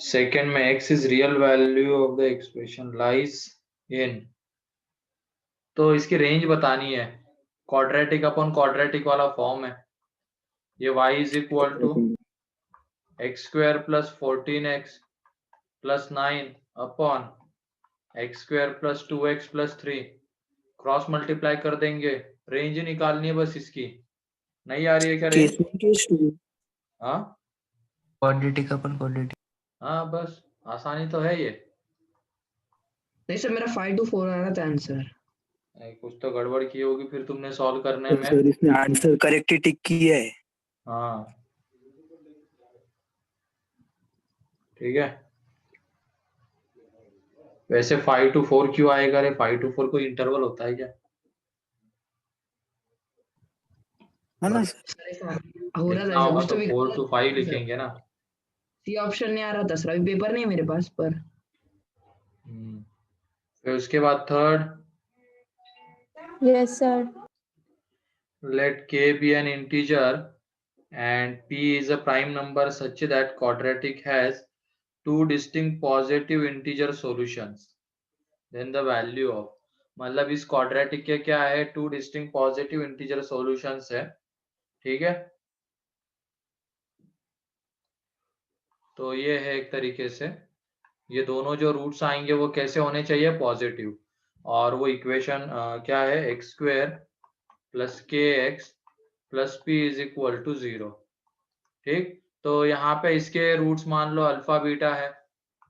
Second में x is real value of the expression lies in, तो इसकी range बतानी है। क्वाड्रेटिक अपॉन क्वाड्रेटिक वाला फॉर्म है ये। y is equal to x square plus 14x plus 9 upon x square plus 2x plus 3, cross multiply कर देंगे, range निकालनी है बस इसकी। नहीं आ रही है क्या रेंज? केस 1 केस 2 हाँ क्वाड्रेटिक अपन क्वाड्रेटिक। हाँ, बस आसानी तो है ये। नहीं सर, मेरा 5 to 4 आ रहा था आंसर। कुछ तो गड़बड़ की होगी फिर तुमने सॉल्व करने में। सर इसने आंसर करेक्ट टिक किया है। हाँ ठीक है। वैसे 5 to 4 क्यों आएगा रे? 5 to 4 कोई इंटरवल होता है क्या? है ना हो रहा लिखना था होगा कुछ तो भी 4 to 5 लिखेंगे ना। सी ऑप्शन नहीं आ रहा था सर, अभी पेपर नहीं है मेरे पास पर। फिर उसके बाद third, Yes, sir. let k be an integer and p is a prime number such that quadratic has two distinct positive integer solutions, then the value of, मतलब इस क्वाड्रेटिक के क्या है, two distinct positive integer solutions है। ठीक है, तो ये है एक तरीके से, ये दोनों जो रूट्स आएंगे वो कैसे होने चाहिए, पॉजिटिव। और वो इक्वेशन क्या है, x square plus k x plus p is equal to 0। ठीक, तो यहाँ पे इसके रूट्स मान लो अल्फा बीटा है,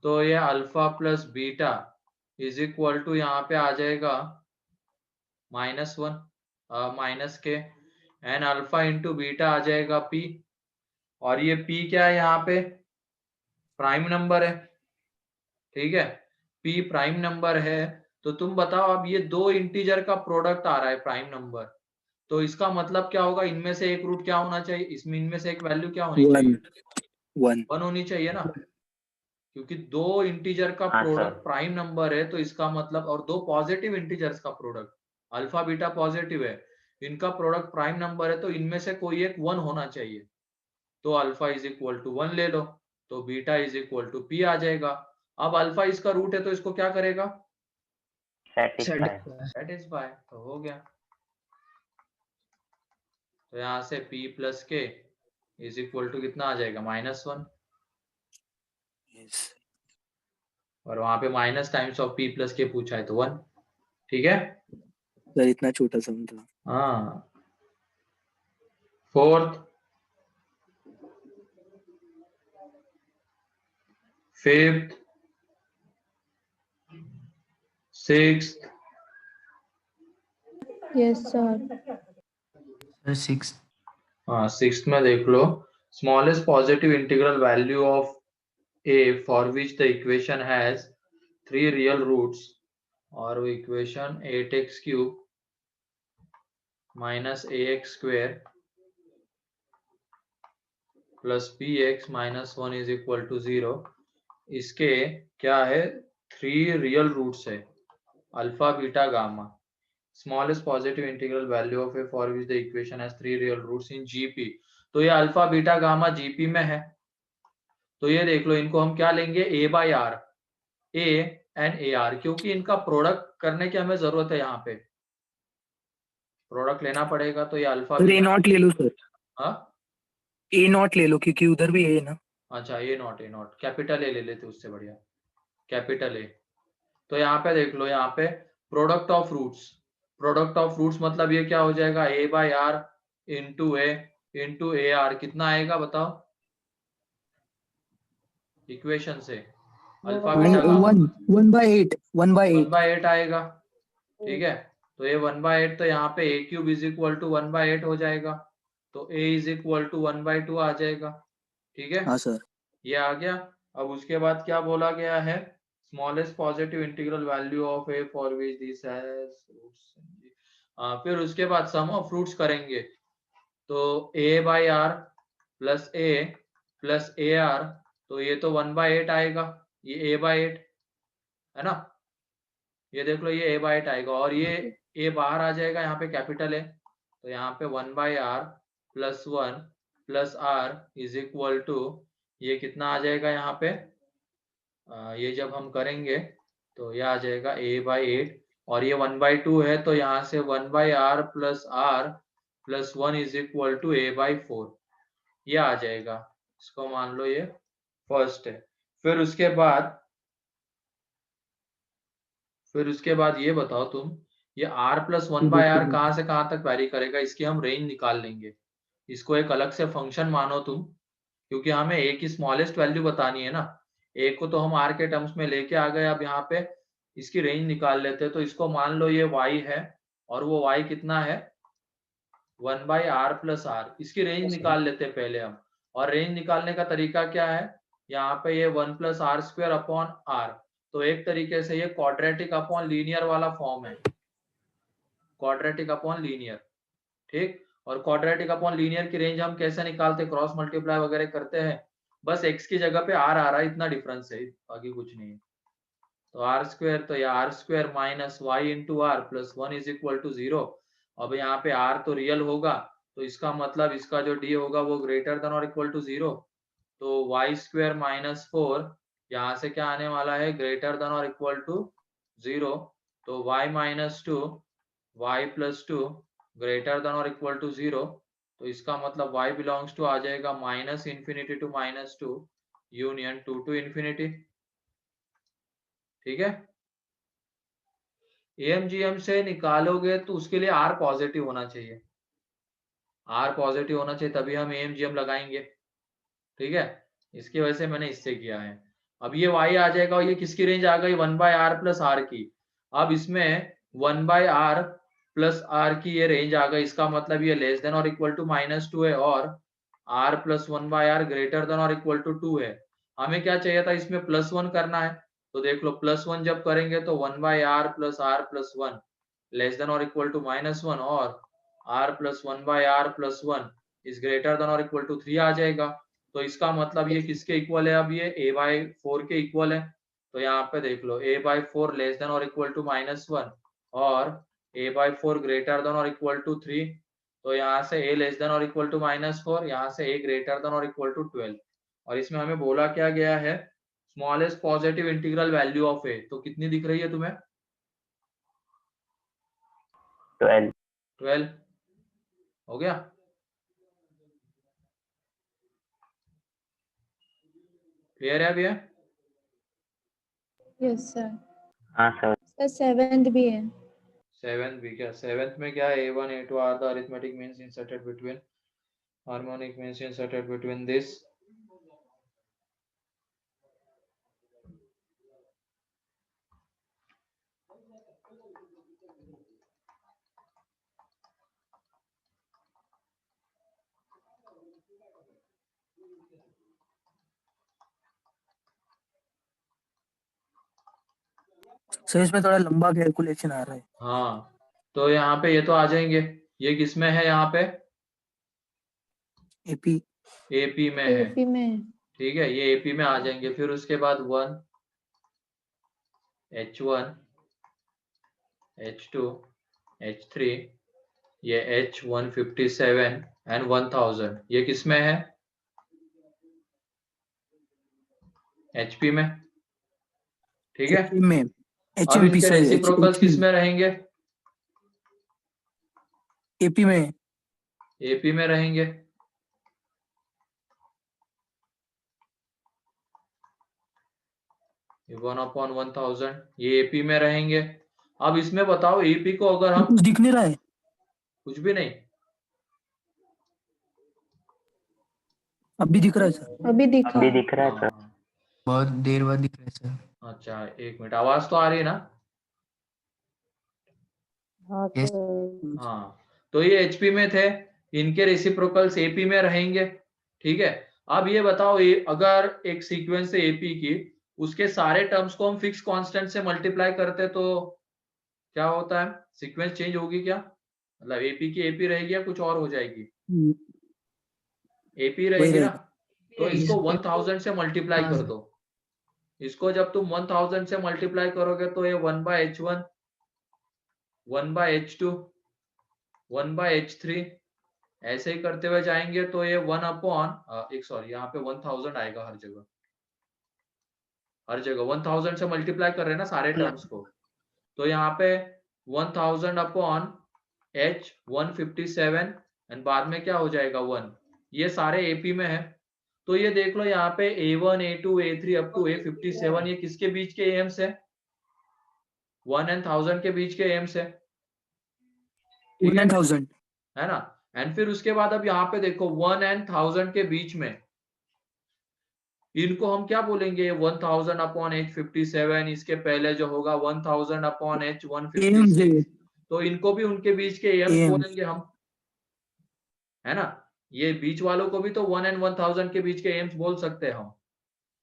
तो ये alpha plus beta is equal to यहाँ पे आ जाएगा -1 minus k, and alpha into beta आ जाएगा पी। और ये पी क्या है, यहाँ पे प्राइम नंबर है। ठीक है, p प्राइम नंबर है, तो तुम बताओ अब ये दो इंटीजर का प्रोडक्ट आ रहा है प्राइम नंबर, तो इसका मतलब क्या होगा, इनमें से एक रूट क्या होना चाहिए, इसमें इनमें से एक वैल्यू क्या होनी चाहिए, 1 होनी चाहिए ना, क्योंकि दो इंटीजर का प्रोडक्ट प्राइम नंबर है, तो इसका मतलब, और दो पॉजिटिव इंटीजर्स का प्रोडक्ट, अल्फा बीटा पॉजिटिव है, इनका प्रोडक्ट प्राइम नंबर है, तो इनमें से कोई एक 1 होना चाहिए। तो अल्फा इज इक्वल टू 1 ले लो, तो beta is equal to P आ जाएगा। अब अल्फा इसका रूट है तो इसको क्या करेगा, सेटिस्फाई, तो हो गया। तो यहां से p प्लस के इज इक्वल टू कितना आ जाएगा, -1, और वहां पे minus times of p plus के पूछा है तो 1। ठीक है सर, इतना छोटा सा था। हाँ, fourth, fifth, sixth, Yes, sir. Sir 6। हाँ सिक्स्थ में देख लो, smallest positive integral value of a for which the equation has 3 real roots, और वो equation 8x cube minus ax square plus bx minus 1 is equal to 0, इसके क्या है, 3 real roots है, alpha beta gamma. Smallest positive integral value of a for which the equation has 3 real roots in gp, तो ये alpha beta gamma gp में है, तो ये देख लो, इनको हम क्या लेंगे, a by r, a and a r, क्योंकि इनका प्रोडक्ट करने की हमें जरूरत है, यहाँ पे प्रोडक्ट लेना पड़ेगा, तो ये अल्फा ए नॉट ले लो सर, हाँ ए नॉट ले लो क्योंकि उधर भी ए ना। अच्छा, ए नॉट कैपिटल ए ले लेते, उससे बढ़िया कैपिटल ए। तो यहाँ पे देख लो, यहाँ पे प्रोडक्ट ऑफ रूट्स मतलब ये क्या हो जाएगा, a by r into a r, कितना आएगा बताओ इक्वेशन से, अल्फा बीटा गामा 1/8 आएगा। ठीक है, तो ये 1/8, तो यहाँ पे a cube is equal to 1/8 हो जाएगा, तो a इज इक्वल टू 1/2 आ जाएगा। ठीक है हाँ सर, ये आ गया। अब उसके बाद क्या बोला गया है, smallest positive integral value of a for which this has roots. फिर उसके बाद सम ऑफ रूट्स करेंगे, तो a by r plus a plus a r, तो ये तो 1/8 आएगा, ये a बाई 8 है ना, ये देख लो ये a बाई 8 आएगा, और ये a बाहर आ जाएगा, यहाँ पे कैपिटल है, तो यहाँ पे 1/r plus 1 plus r is equal to, ये कितना आ जाएगा यहाँ पे ये जब हम करेंगे तो ये आ जाएगा a/8 और ये 1/2 है तो यहाँ से 1/r plus r plus 1 is equal to a/4 ये आ जाएगा। इसको मान लो ये फर्स्ट है। फिर उसके बाद ये बताओ तुम, ये r प्लस 1/r कहाँ से कहाँ तक वैरी करेगा, इसकी हम रेंज निकाल लेंगे। इसको एक अलग से फंक्शन मानो तुम, क्योंकि हमें a की स्मॉलेस्ट वैल्यू बतानी है ना। a को तो हम r के टर्म्स में लेके आ गए, अब यहाँ पे इसकी रेंज निकाल लेते हैं। तो इसको मान लो ये y है और वो y कितना है 1/r प्लस r। इसकी रेंज निकाल लेते हैं पहले हम। और रेंज निकालने का तरीका क्या है, यहाँ पे ये 1 plus r square upon r, तो एक तरीके से ये क्वाड्रेटिक अपॉन लीनियर वाला फॉर्म है, क्वाड्रेटिक अपॉन लीनियर। ठीक, और क्वाड्रेटिक अपॉन लीनियर की रेंज हम कैसे निकालते, क्रॉस मल्टीप्लाई वगैरह करते हैं। बस x की जगह पे r आ रहा है, इतना डिफरेंस है, बाकी कुछ नहीं है। तो आर स्क्वायर, तो ये r square minus y into r plus 1 is equal to 0। अब यहाँ पे r तो रियल होगा, तो इसका मतलब इसका जो d होगा वो ग्रेटर देन और इक्वल टू 0। तो वाई स्क्वायर माइनस 4 यहाँ से क्या आने वाला है, ग्रेटर देन और इक्वल टू 0। तो y minus 2 y plus 2 greater than और इक्वल टू 0। तो इसका मतलब y बिलोंग्स टू आ जाएगा minus infinity to minus 2 union 2 to infinity. ठीक है, AMGM से निकालोगे तो उसके लिए r पॉजिटिव होना चाहिए, r पॉजिटिव होना चाहिए तभी हम AMGM लगाएंगे। ठीक है, इसकी वजह से मैंने इससे किया है। अब ये y आ जाएगा और ये किसकी रेंज आ गई 1/r प्लस r की। अब इसमें 1/r प्लस r की ये रेंज आ गई, इसका मतलब ये लेस देन और इक्वल टू -2 है और r plus 1/r greater than और इक्वल टू 2 है। हमें क्या चाहिए था, इसमें +1 करना है। तो देख लो +1 जब करेंगे तो 1/r plus r plus 1 less than और इक्वल टू -1 और r plus 1/r plus 1 is greater than और इक्वल टू 3 आ जाएगा। तो इसका मतलब ये किसके इक्वल है, अब ये a/4 के इक्वल है। तो यहाँ पे देख लो a/4 लेस देन और इक्वल टू -1 और a/4 ग्रेटर देन और इक्वल टू 3। तो यहाँ से a लेस देन और इक्वल टू -4, यहाँ से a ग्रेटर देन और इक्वल टू 12। और इसमें हमें बोला क्या गया है, smallest positive integral value of a, तो कितनी दिख रही है तुम्हें, 12 हो गया। क्लियर है अब ये? Yes sir. हाँ सर। सर सेवेंथ भी है। सेवेंथ भी क्या, सेवेंथ में क्या है, a1 a2 are the arithmetic means inserted between harmonic means inserted between this। Sir इसमें थोड़ा लंबा कैलकुलेशन आ रहा है। हाँ, तो यहाँ पे ये तो आ जाएंगे, ये किसमें है, यहाँ पे एपी AP में है। एपी में। ठीक है, ये AP में आ जाएंगे। फिर उसके बाद 1 H1 H2 H3 ये H157 एंड 1000 ये किसमें है, HP में। ठीक है, एपी में अब एचएमपी इसके सर रेसिप्रोकल्स किसमें रहेंगे, एपी में AP में रहेंगे। ये 1/1000 ये AP में रहेंगे। अब इसमें बताओ AP को अगर हम कुछ दिख नहीं रहा है, कुछ भी नहीं, अभी दिख रहा है सर। अभी दिखा। अभी दिख रहा है सर, हाँ, बहुत देर बाद दिख रहा है सर। अच्छा एक मिनट, आवाज तो आ रही है ना। हाँ यस। सर। हाँ, तो ये HP में थे, इनके रेसिप्रोकल्स AP में रहेंगे। ठीक है, अब ये बताओ अगर एक सीक्वेंस है AP की, उसके सारे टर्म्स को हम फिक्स कांस्टेंट से मल्टीप्लाई करते तो क्या होता है, सीक्वेंस चेंज होगी क्या, मतलब AP की AP रहेगी या कुछ और हो जाएगी, AP वही रहेगी ना। रहेगी। तो इसको 1000 से मल्टीप्लाई कर दो। इसको जब तुम 1000 से मल्टीप्लाई करोगे तो ये 1/h1 1/h2 1/h3 ऐसे ही करते हुए जाएंगे तो ये 1 अपॉन एक सॉरी यहाँ पे 1000 आएगा हर जगह। हर जगह 1000 से मल्टीप्लाई कर रहे हैं ना सारे टर्म्स को, तो यहाँ पे 1000 अपॉन h 157 एंड बाद में क्या हो जाएगा 1, ये सारे एपी में है। तो ये देख लो यहाँ पे A1 A2 A3 up to A57 ये किसके बीच के एम्स है, 1 and 1000 के बीच के एम्स है, ठीक है 1000 है ना। एंड फिर उसके बाद अब यहाँ पे देखो 1 and 1000 के बीच में इनको हम क्या बोलेंगे, 1000 अपॉन H57, इसके पहले जो होगा 1000 अपॉन H156, तो इनको भी उनके बीच के एम्स AMs बोलेंगे हम, है ना। ये बीच वालों को भी तो 1 and 1000 के बीच के एम्स बोल सकते हैं हम।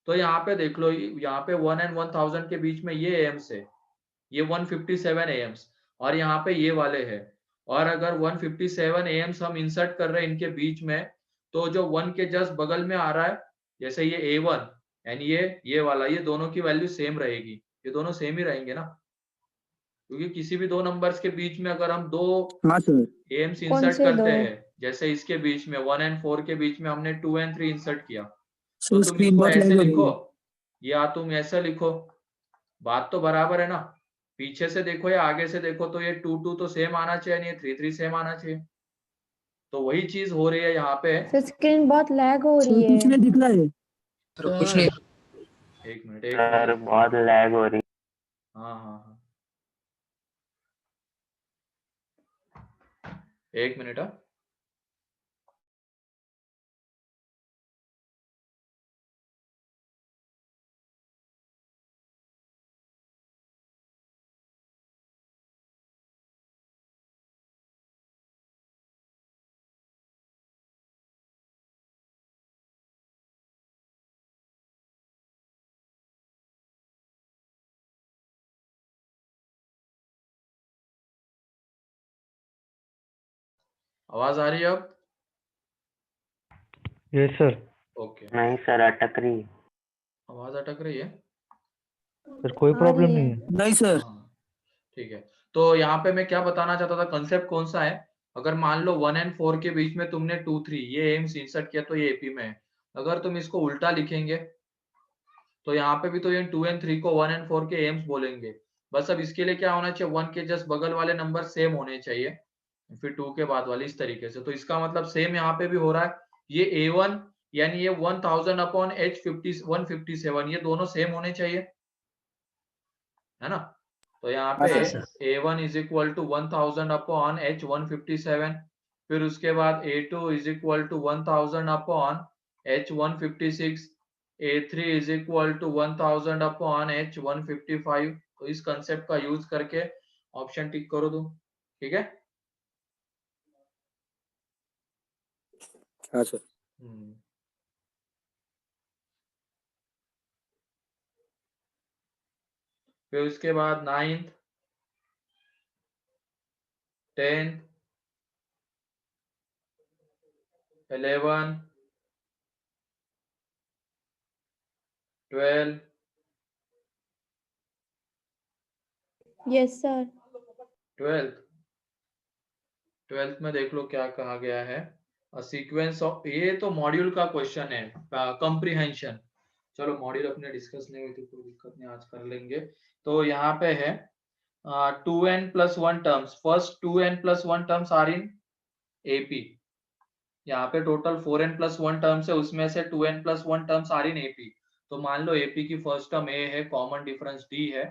तो यहाँ पे देख लो, यहाँ पे 1 and 1000 के बीच में ये एम्स है, ये 157 एम्स, और यहाँ पे ये वाले है। और अगर 157 एम्स हम इंसर्ट कर रहे हैं इनके बीच में, तो जो 1 के जस्ट बगल में आ रहा है, जैसे ये A1 एंड ये वाला, ये दोनों की वैल्यू सेम रहेगी, ये दोनों सेम ही रहेंगे ना, क्योंकि किसी भी दो नंबर्स के बीच में अगर हम दो हाँ सर एम्स कौन इंसर्ट से करते दो? हैं, जैसे इसके बीच में 1 and 4 के बीच में हमने 2 and 3 इंसर्ट किया, सर तो तुम स्क्रीन इसको बहुत ऐसे लैग हो लिखो रही है। या तुम ऐसे लिखो, बात तो बराबर है ना। पीछे से देखो या आगे से देखो, तो ये 2 2 तो सेम आना चाहिए, नहीं 3 3 सेम आना चाहिए। तो वही चीज हो रही है यहाँ पे। सर स्क्रीन बहुत लैग हो सर रही कुछ है। नहीं दिख रहा है। कुछ नहीं। एक मिनट सर बहुत लैग हो रही। हाँ हाँ हाँ, एक मिनट। हाँ आवाज आ रही है अब? Yes sir. ओके, नहीं सर, अटक रही है। आवाज अटक रही है? सर कोई आ प्रॉब्लम रही नहीं है। है। नहीं सर। हाँ ठीक है। तो यहाँ पे मैं क्या बताना चाहता था, कंसेप्ट कौन सा है, अगर मान लो 1 and 4 के बीच में तुमने 2 3 ये एम्स इंसर्ट किया, तो ये एपी में है। अगर तुम इसको उल्टा लिखेंगे तो यहाँ पे भी तो ये 2 and 3 को 1 and 4 के एम्स बोलेंगे। बस अब इसके लिए क्या होना चाहिए, 1 के जस्ट बगल वाले नंबर सेम होने चाहिए, फिर 2 के बाद वाली, इस तरीके से। तो इसका मतलब सेम यहाँ पे भी हो रहा है, ये A1 यानी ये 1000 अपॉन H50 157 ये दोनों सेम होने चाहिए, है ना। तो यहाँ पे A1 is equal to 1000 upon H157, फिर उसके बाद A2 is equal to 1000 upon H156, A3 is equal to 1000 upon H155। तो इस कंसेप्ट का यूज करके ऑप्शन टिक करो तुम, ठीक है। हाँ सर। फिर उसके बाद 9th 10th 11 12 yes sir. 12th में देख लो क्या कहा गया है, सीक्वेंस ऑफ, ये तो मॉड्यूल का क्वेश्चन है, कंप्रीहेंशन। चलो मॉड्यूल अपने डिस्कस नहीं हुई तो कोई दिक्कत नहीं, आज कर लेंगे। तो यहाँ पे है 2n+1 terms, first 2n+1 terms are in AP. यहाँ पे टोटल 4n+1 टर्म्स है, उसमें से 2n+1 terms are in AP. तो मान लो एपी की फर्स्ट टर्म ए है, कॉमन डिफरेंस डी है,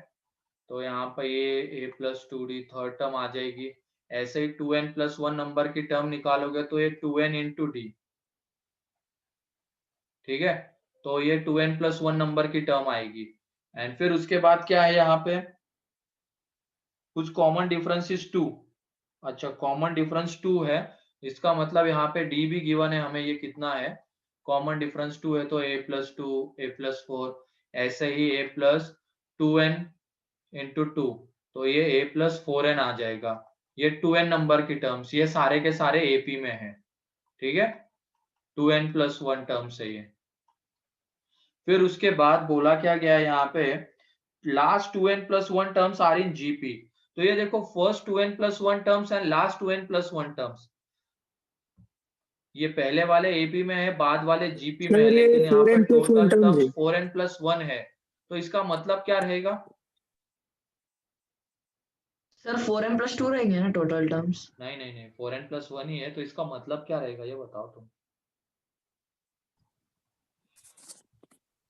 तो यहाँ पे ये a+2d थर्ड टर्म आ जाएगी। ऐसे ही 2n+1 नंबर की टर्म निकालोगे तो ये 2n इंटू डी, ठीक है। तो ये 2n+1 नंबर की टर्म आएगी। एंड फिर उसके बाद क्या है, यहाँ पे कुछ कॉमन डिफरेंस इज 2। अच्छा, कॉमन डिफरेंस 2 है, इसका मतलब यहाँ पे डी भी गिवन है हमें, ये कितना है, कॉमन डिफरेंस 2 है, तो a+2 a+4, ऐसे ही a+2n इंटू 2, तो ये a+4n आ जाएगा। ये 2n नंबर की टर्म्स, ये सारे के सारे एपी में है, ठीक है, 2n+1 टर्म्स है ये। फिर उसके बाद बोला क्या गया है यहाँ पे, last 2n+1 terms are in GP. तो ये देखो, first 2n+1 terms and last 2n+1 terms, ये पहले वाले एपी में है, बाद वाले जीपी में है, सर ये लेकिन यहाँ पर 4n+1 टोटल टर्म्स टर्म्स है। 4n+1 है, तो इसका मतलब क्या रहेगा? सर 4n+2 रहेंगे ना टोटल टर्म्स? नहीं नहीं नहीं, 4n+1 ही है, तो इसका मतलब क्या रहेगा ये बताओ तुम।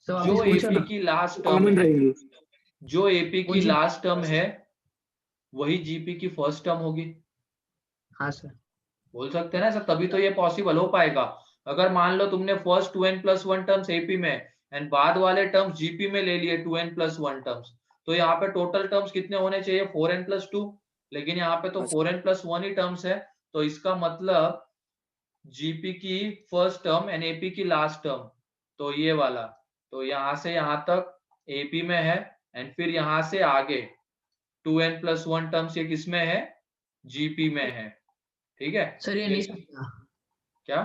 सर वापस जो पूछो एपी ना। की लास्ट टर्म कॉमन है, रहेंगे। जो एपी कौन की सी? लास्ट टर्म है वही जीपी की फर्स्ट टर्म होगी। हाँ सर। बोल सकते हैं ना सर, तभी तो ये पॉसिबल हो पाएगा। अगर मान लो तुमने फर्स्ट 2n+1 टर्म्स एपी में एंड बाद वाले टर्म्स जीपी में ले लिए 2n+1 टर्म्स, तो यहाँ पे टोटल टर्म्स कितने होने चाहिए? 4n+2, लेकिन यहाँ पे तो 4n+1 ही टर्म्स है। तो इसका मतलब जीपी की फर्स्ट टर्म एंड एपी की लास्ट टर्म, तो ये वाला, तो यहाँ से यहाँ तक एपी में है एंड फिर यहाँ से आगे 2n+1 टर्म्स ये किसमें है? जीपी में है। ठीक है, सर ये नहीं समझा। क्या?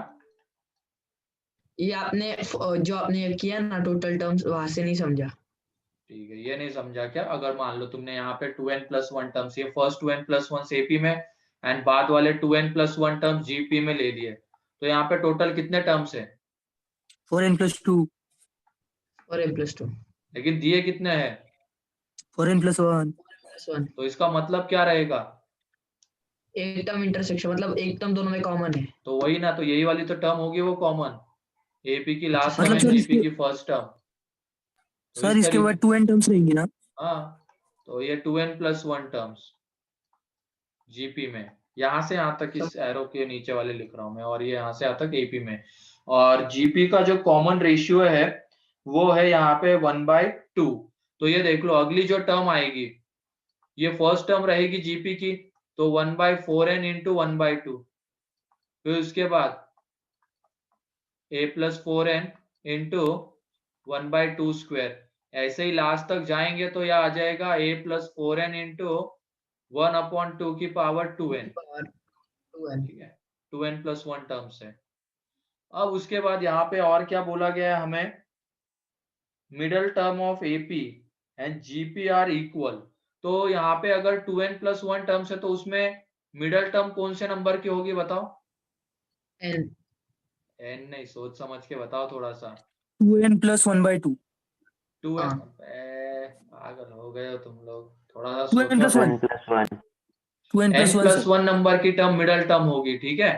ये आपने जो आपने किया ना टोटल टर्म्स, वहां से नहीं समझा। ठीक है, ये नहीं समझा क्या? अगर मान लो तुमने यहाँ पे 2n+1 टर्म्स, ये फर्स्ट 2n+1 एपी में एंड बाद वाले 2n+1 टर्म्स जीपी में ले लिए, तो यहाँ पे टोटल कितने टर्म्स है? 4n+2, 4n+2, लेकिन दिए कितने हैं? 4n+1। +1। तो इसका मतलब क्या रहेगा? एक टर्म इंटरसेक्शन, मतलब एक टर्म दोनों में कॉमन है। तो वही ना, तो यही वाली तो टर्म होगी वो कॉमन, एपी की लास्ट टर्म मतलब एंड सर जीपी इसके की फर्स्ट टर्म। तो सर इस इसके बाद तरीके, 2n टर्म्स रहेंगी ना? हाँ, तो ये 2n+1 टर्म्स जीपी में, यहाँ से यहाँ तक इस एरो के नीचे वाले लिख रहा हूं मैं, और ये यहाँ से यहाँ तक एपी में। और जीपी का जो कॉमन रेशियो है वो है यहाँ पे 1/2। तो ये देख लो, अगली जो टर्म आएगी ये फर्स्ट टर्म रहेगी जीपी की, तो 1/4n इंटू 1/2। फिर उसके बाद a+4n इंटू 1/2 स्क्वायर। ऐसे ही लास्ट तक जाएंगे तो यह आ जाएगा a+4n इंटू 1/2 की पावर 2n। 2n। ठीक है, 2n+1 टर्म्स है। अब उसके बाद यहाँ पे और क्या बोला गया है हमें? Middle term of AP and GP are equal. तो यहाँ पे अगर 2n+1 टर्म्स है तो उसमें मिडल टर्म कौन से नंबर की होगी बताओ? n। n नहीं, सोच समझ के बताओ थोड़ा सा। 2n+1/2। 2n, हाँ। पागल हो गए हो तुम लोग, थोड़ा सा सोचो तो। 2n+1। 2n+1। 2n+1 sir. n+1 number की टर्म मिडल टर्म होगी, ठीक है?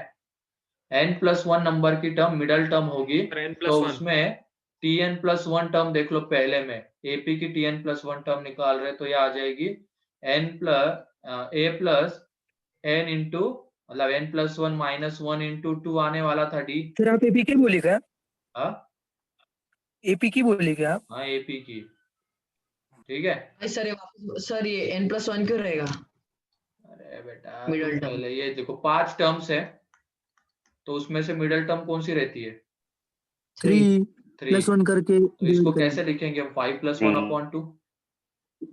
n+1 नंबर की टर्म मिडल टर्म होगी, तो उसमें tn+1 टर्म देख लो पहले में, एपी की tn+1 टर्म निकाल रहे तो ये आ जाएगी a+n इंटू, मतलब n+1 -1 इंटू 2 आने वाला था d। सर आप एपी की बोले क्या? हाँ एपी की बोले क्या आप? हाँ, एपी की, ठीक है। अरे सर ये वापस, सर ये n+1 क्यों रहेगा? अरे बेटा मिडल तुम टर्म। पहले ये देखो, 5 टर्म्स है तो उसमें से मिडल टर्म कौन सी रहती है? 3 3। +1 करके तो इसको डिवाइड कैसे करेंगे। लिखेंगे हम? 5+1 3। अपॉन 2 हाँ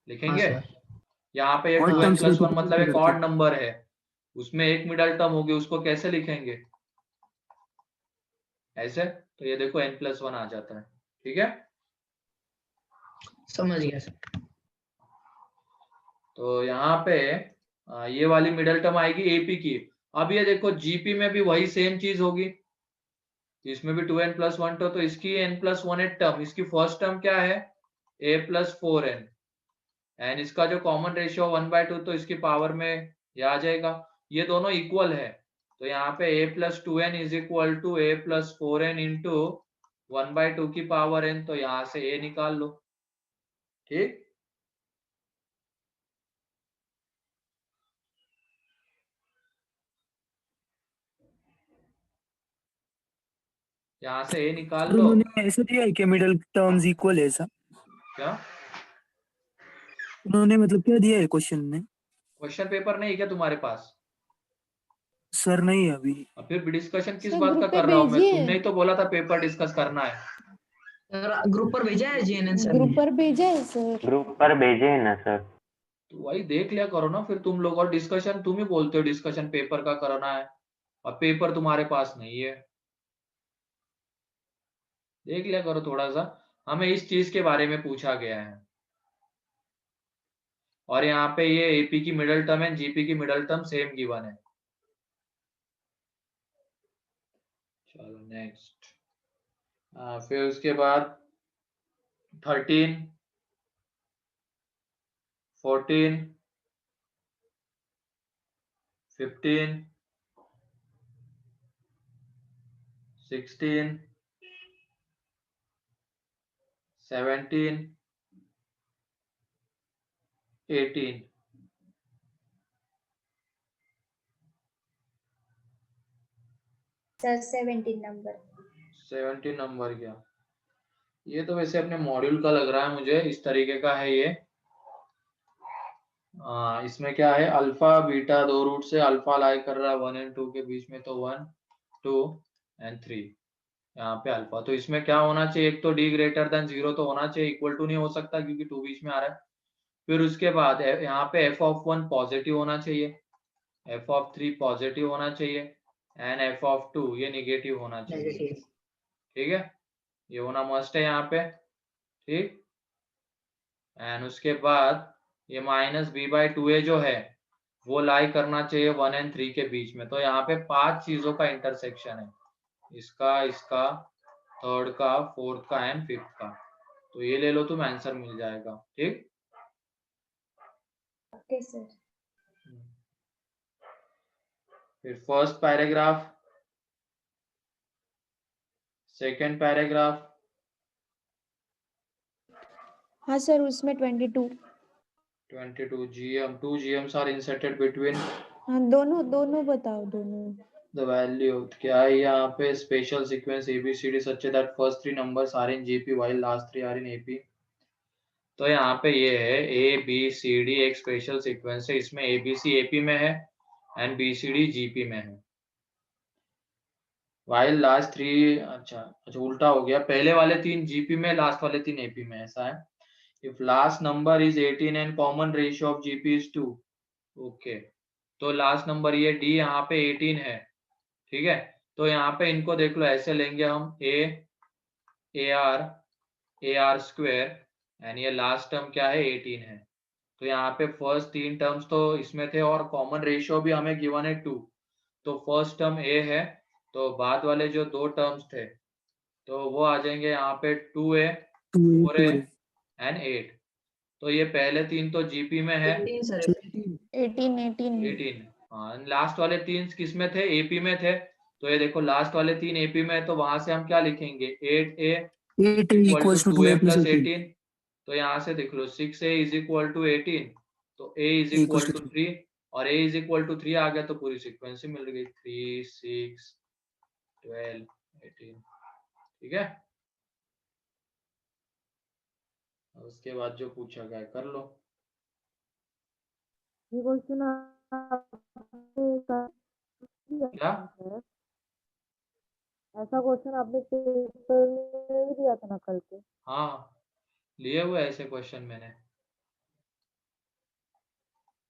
लिखेंगे। सर। यहाँ पे ये और हाँ। 2n+1 टर्म्स मतलब एक करके। ऑड नंबर है, उसमें एक मिडल टर्म होगी, उसको कैसे लिखेंगे? ऐसे, तो ये देखो n+1 आ जाता है, ठीक है। समझ गया सर। तो यहाँ पे ये वाली मिडल टर्म आएगी एपी की। अब ये देखो जीपी में भी वही सेम चीज होगी, इसमें भी 2n+1 तो इसकी n+1 टर्म, इसकी फर्स्ट टर्म क्या है? a+4n एंड इसका जो कॉमन रेशियो 1/2, तो इसकी पावर में ये आ जाएगा। ये दोनों इक्वल है, तो यहाँ पे a+2n is equal to a+4n into 1/2 की पावर n, तो यहाँ से a निकाल लो, ठीक। यहाँ से a निकाल सर लो। उन्होंने ऐसा दिया है कि मिडिल टर्म्स इक्वल है ऐसा? क्या उन्होंने मतलब क्या दिया है क्वेश्चन में? क्वेश्चन पेपर नहीं है क्या तुम्हारे पास? सर नहीं है अभी। और फिर डिस्कशन किस सर बात का ग्रुप पे कर रहा हूँ मैं? भेजिए, तुमने ही तो बोला था पेपर डिस्कस करना है। सर ग्रुप पर भेजा है जीएनएन सर ग्रुप ने। पर भेजा है सर। ग्रुप पर भेजे हैं ना सर। तो वही देख लिया करो ना फिर तुम लोग, और डिस्कशन तुम ही बोलते हो डिस्कशन पेपर का करना है, और पेपर तुम्हारे पास नहीं है। देख लिया करो थोड़ा सा, हमें इस चीज के बारे में पूछा गया है। और यहाँ पे ये एपी की मिडल टर्म है, जीपी की मिडल टर्म सेम गिवन है। चलो नेक्स्ट। फिर उसके बाद 13, 14, 15, 16, 17, 18. सर 17 नंबर 17 नंबर क्या? ये तो वैसे अपने मॉड्यूल का लग रहा है मुझे, इस तरीके का है ये। इसमें क्या है, अल्फा बीटा दो रूट से अल्फा लाई कर रहा है 1 एंड 2 के बीच में, तो 1 2 एंड 3 यहाँ पे अल्फा। तो इसमें क्या होना चाहिए, एक तो d ग्रेटर देन 0 तो होना चाहिए, इक्वल टू नहीं हो सकता क्योंकि 2 बीच में आ रहा है। फिर उसके बाद यहाँ पे f(1) पॉजिटिव होना चाहिए, f(3) पॉजिटिव होना चाहिए एंड f(2) ये निगेटिव होना चाहिए। नेगेटिव। ठीक है, ये होना मस्ट है यहाँ पे। ठीक, एंड उसके बाद ये -b/2a जो है वो लाई करना चाहिए 1 एंड 3 के बीच में। तो यहाँ पे 5 चीजों का इंटरसेक्शन है, इसका, इसका, थर्ड का, फोर्थ का एंड फिफ्थ का। तो ये ले लो, तुम आंसर मिल जाएगा। ठीक, ओके सर फिर फर्स्ट पैराग्राफ, सेकेंड पैराग्राफ। हाँ सर उसमें 22 GM, 2 GMs are inserted between हाँ दोनों दोनों बताओ दोनों the value। क्या है यहाँ पे, special sequence ABCD such that first 3 numbers are in GP while last 3 are in AP। तो यहाँ पे ये है ABCD एक स्पेशल सीक्वेंस है, इसमें ABC AP में है एंड BCD GP में है। while last 3, अच्छा अच्छा उल्टा हो गया, पहले वाले 3 GP में, लास्ट वाले 3 AP में, ऐसा है। if last number is 18 and common ratio of GP is 2, okay तो लास्ट नंबर ये D यहाँ पे 18 है। ठीक है, तो यहाँ पे इनको देख लो, ऐसे लेंगे हम AR स्क्वायर एंड ये लास्ट टर्म क्या है 18 है। तो यहाँ पे फर्स्ट 3 टर्म्स तो इसमें थे और कॉमन रेशियो भी हमें गिवन है 2, तो फर्स्ट टर्म A है, तो बाद वाले जो 2 टर्म्स थे तो वो आ जाएंगे यहाँ पे 2A 4A एंड 8। तो ये पहले 3 तो GP में है 18 सर 18 हाँ, लास्ट वाले 3 किस में थे, AP में थे। तो ये देखो लास्ट वाले 3 AP में है, तो वहां से हम क्या लिखेंगे 8A 8 equal equals to to 2a 2A plus plus 18 18। तो यहाँ से देख लो 6A इज इक्वल टू 18, तो A is equals equal to to 3 और A इज इक्वल टू 3 आ गया, तो पूरी सीक्वेंस ही मिल गई 3 6 12 18। ठीक है, उसके बाद जो पूछा गया कर लो। ये क्वेश्चन क्या ऐसा क्वेश्चन आपने पेपर में भी दिया था ना कल के हाँ, लिए हुए ऐसे क्वेश्चन मैंने,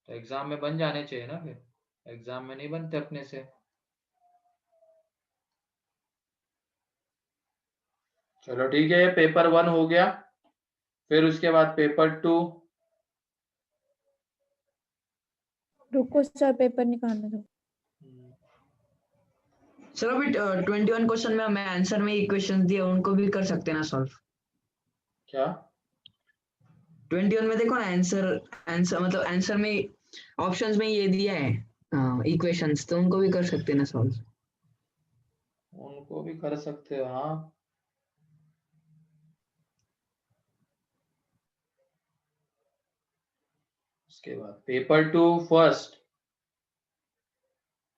तो एग्जाम में बन जाने चाहिए ना, फिर एग्जाम में नहीं बनते अपने से। चलो ठीक है, पेपर 1 हो गया, फिर उसके बाद पेपर 2। रुको सर पेपर निकालने दो सर अभी 21 क्वेश्चन में हमें आंसर में इक्वेशंस दिए उनको भी कर सकते हैं ना सॉल्व। क्या 21 में देखो ना आंसर मतलब आंसर में ऑप्शंस में ये दिया है इक्वेशंस, तो उनको भी कर सकते हैं ना सॉल्व। उनको भी कर सकते हो हाँ। उसके बाद paper 2 first,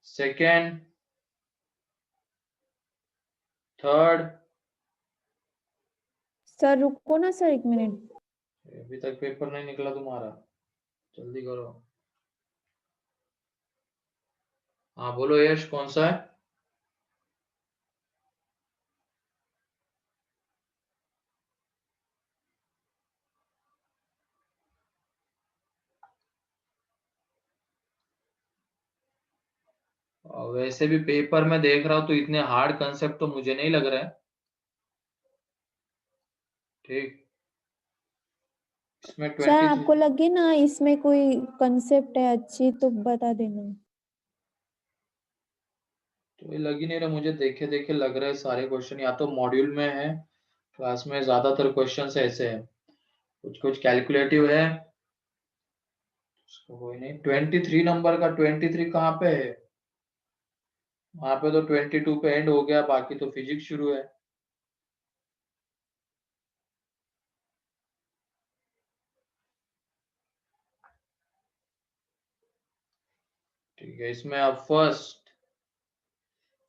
second, third. Sir रुको ना सर 1 मिनट अभी तक पेपर नहीं निकला तुम्हारा, जल्दी करो। हाँ बोलो यश, कौन सा है? वैसे भी पेपर में देख रहा हूँ तो इतने हार्ड कंसेप्ट तो मुझे नहीं लग रहा है। ठीक, इसमें सर 23 आपको लगे ना इसमें कोई कंसेप्ट है अच्छी तो बता देना। तो ये लग ही नहीं रहा मुझे, देखे देखे लग रहा है सारे क्वेश्चन या तो मॉड्यूल में है क्लास में ज्यादातर क्वेश्चन ऐसे हैं, कुछ कुछ कैलकुलेटिव है, उसको कोई नहीं। 23 नंबर का 23 कहाँ पे है? वहां पे तो 22 पे एंड हो गया, बाकी तो फिजिक्स शुरू है। ठीक है, इसमें अब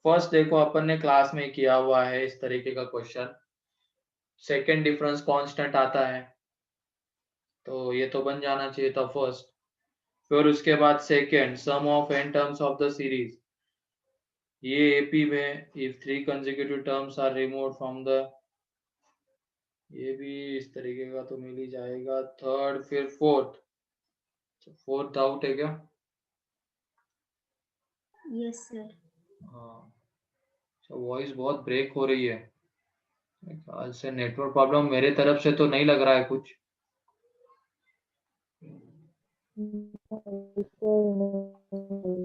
फर्स्ट देखो अपन ने क्लास में किया हुआ है इस तरीके का क्वेश्चन। सेकंड डिफरेंस कांस्टेंट आता है, तो ये तो बन जाना चाहिए था फर्स्ट। फिर उसके बाद second sum of n terms of the series, ये एपी में if 3 consecutive terms are removed from the, ये भी इस तरीके का तो मिल ही जाएगा। थर्ड, फिर फोर्थ आउट है क्या? Yes sir. हाँ, वॉइस बहुत ब्रेक हो रही है, ख्याल से नेटवर्क प्रॉब्लम मेरे तरफ से तो नहीं लग रहा है कुछ।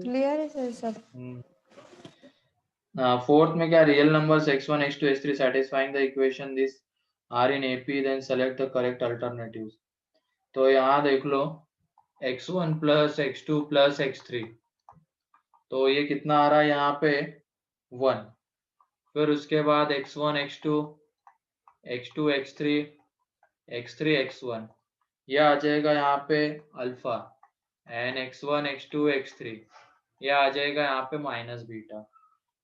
क्लियर है सर सब। फोर्थ में क्या, real numbers x1 x2 x3 satisfying the equation this are in AP, then select the correct alternatives। तो यहाँ देख लो x1 plus x2 plus x3, तो ये कितना आ रहा है यहाँ पे 1। फिर उसके बाद x1 x2 x2 x3 x3 x1, यह आ जाएगा यहाँ पे alpha, N x1 x2 x3 यह आ जाएगा यहाँ पे माइनस बीटा।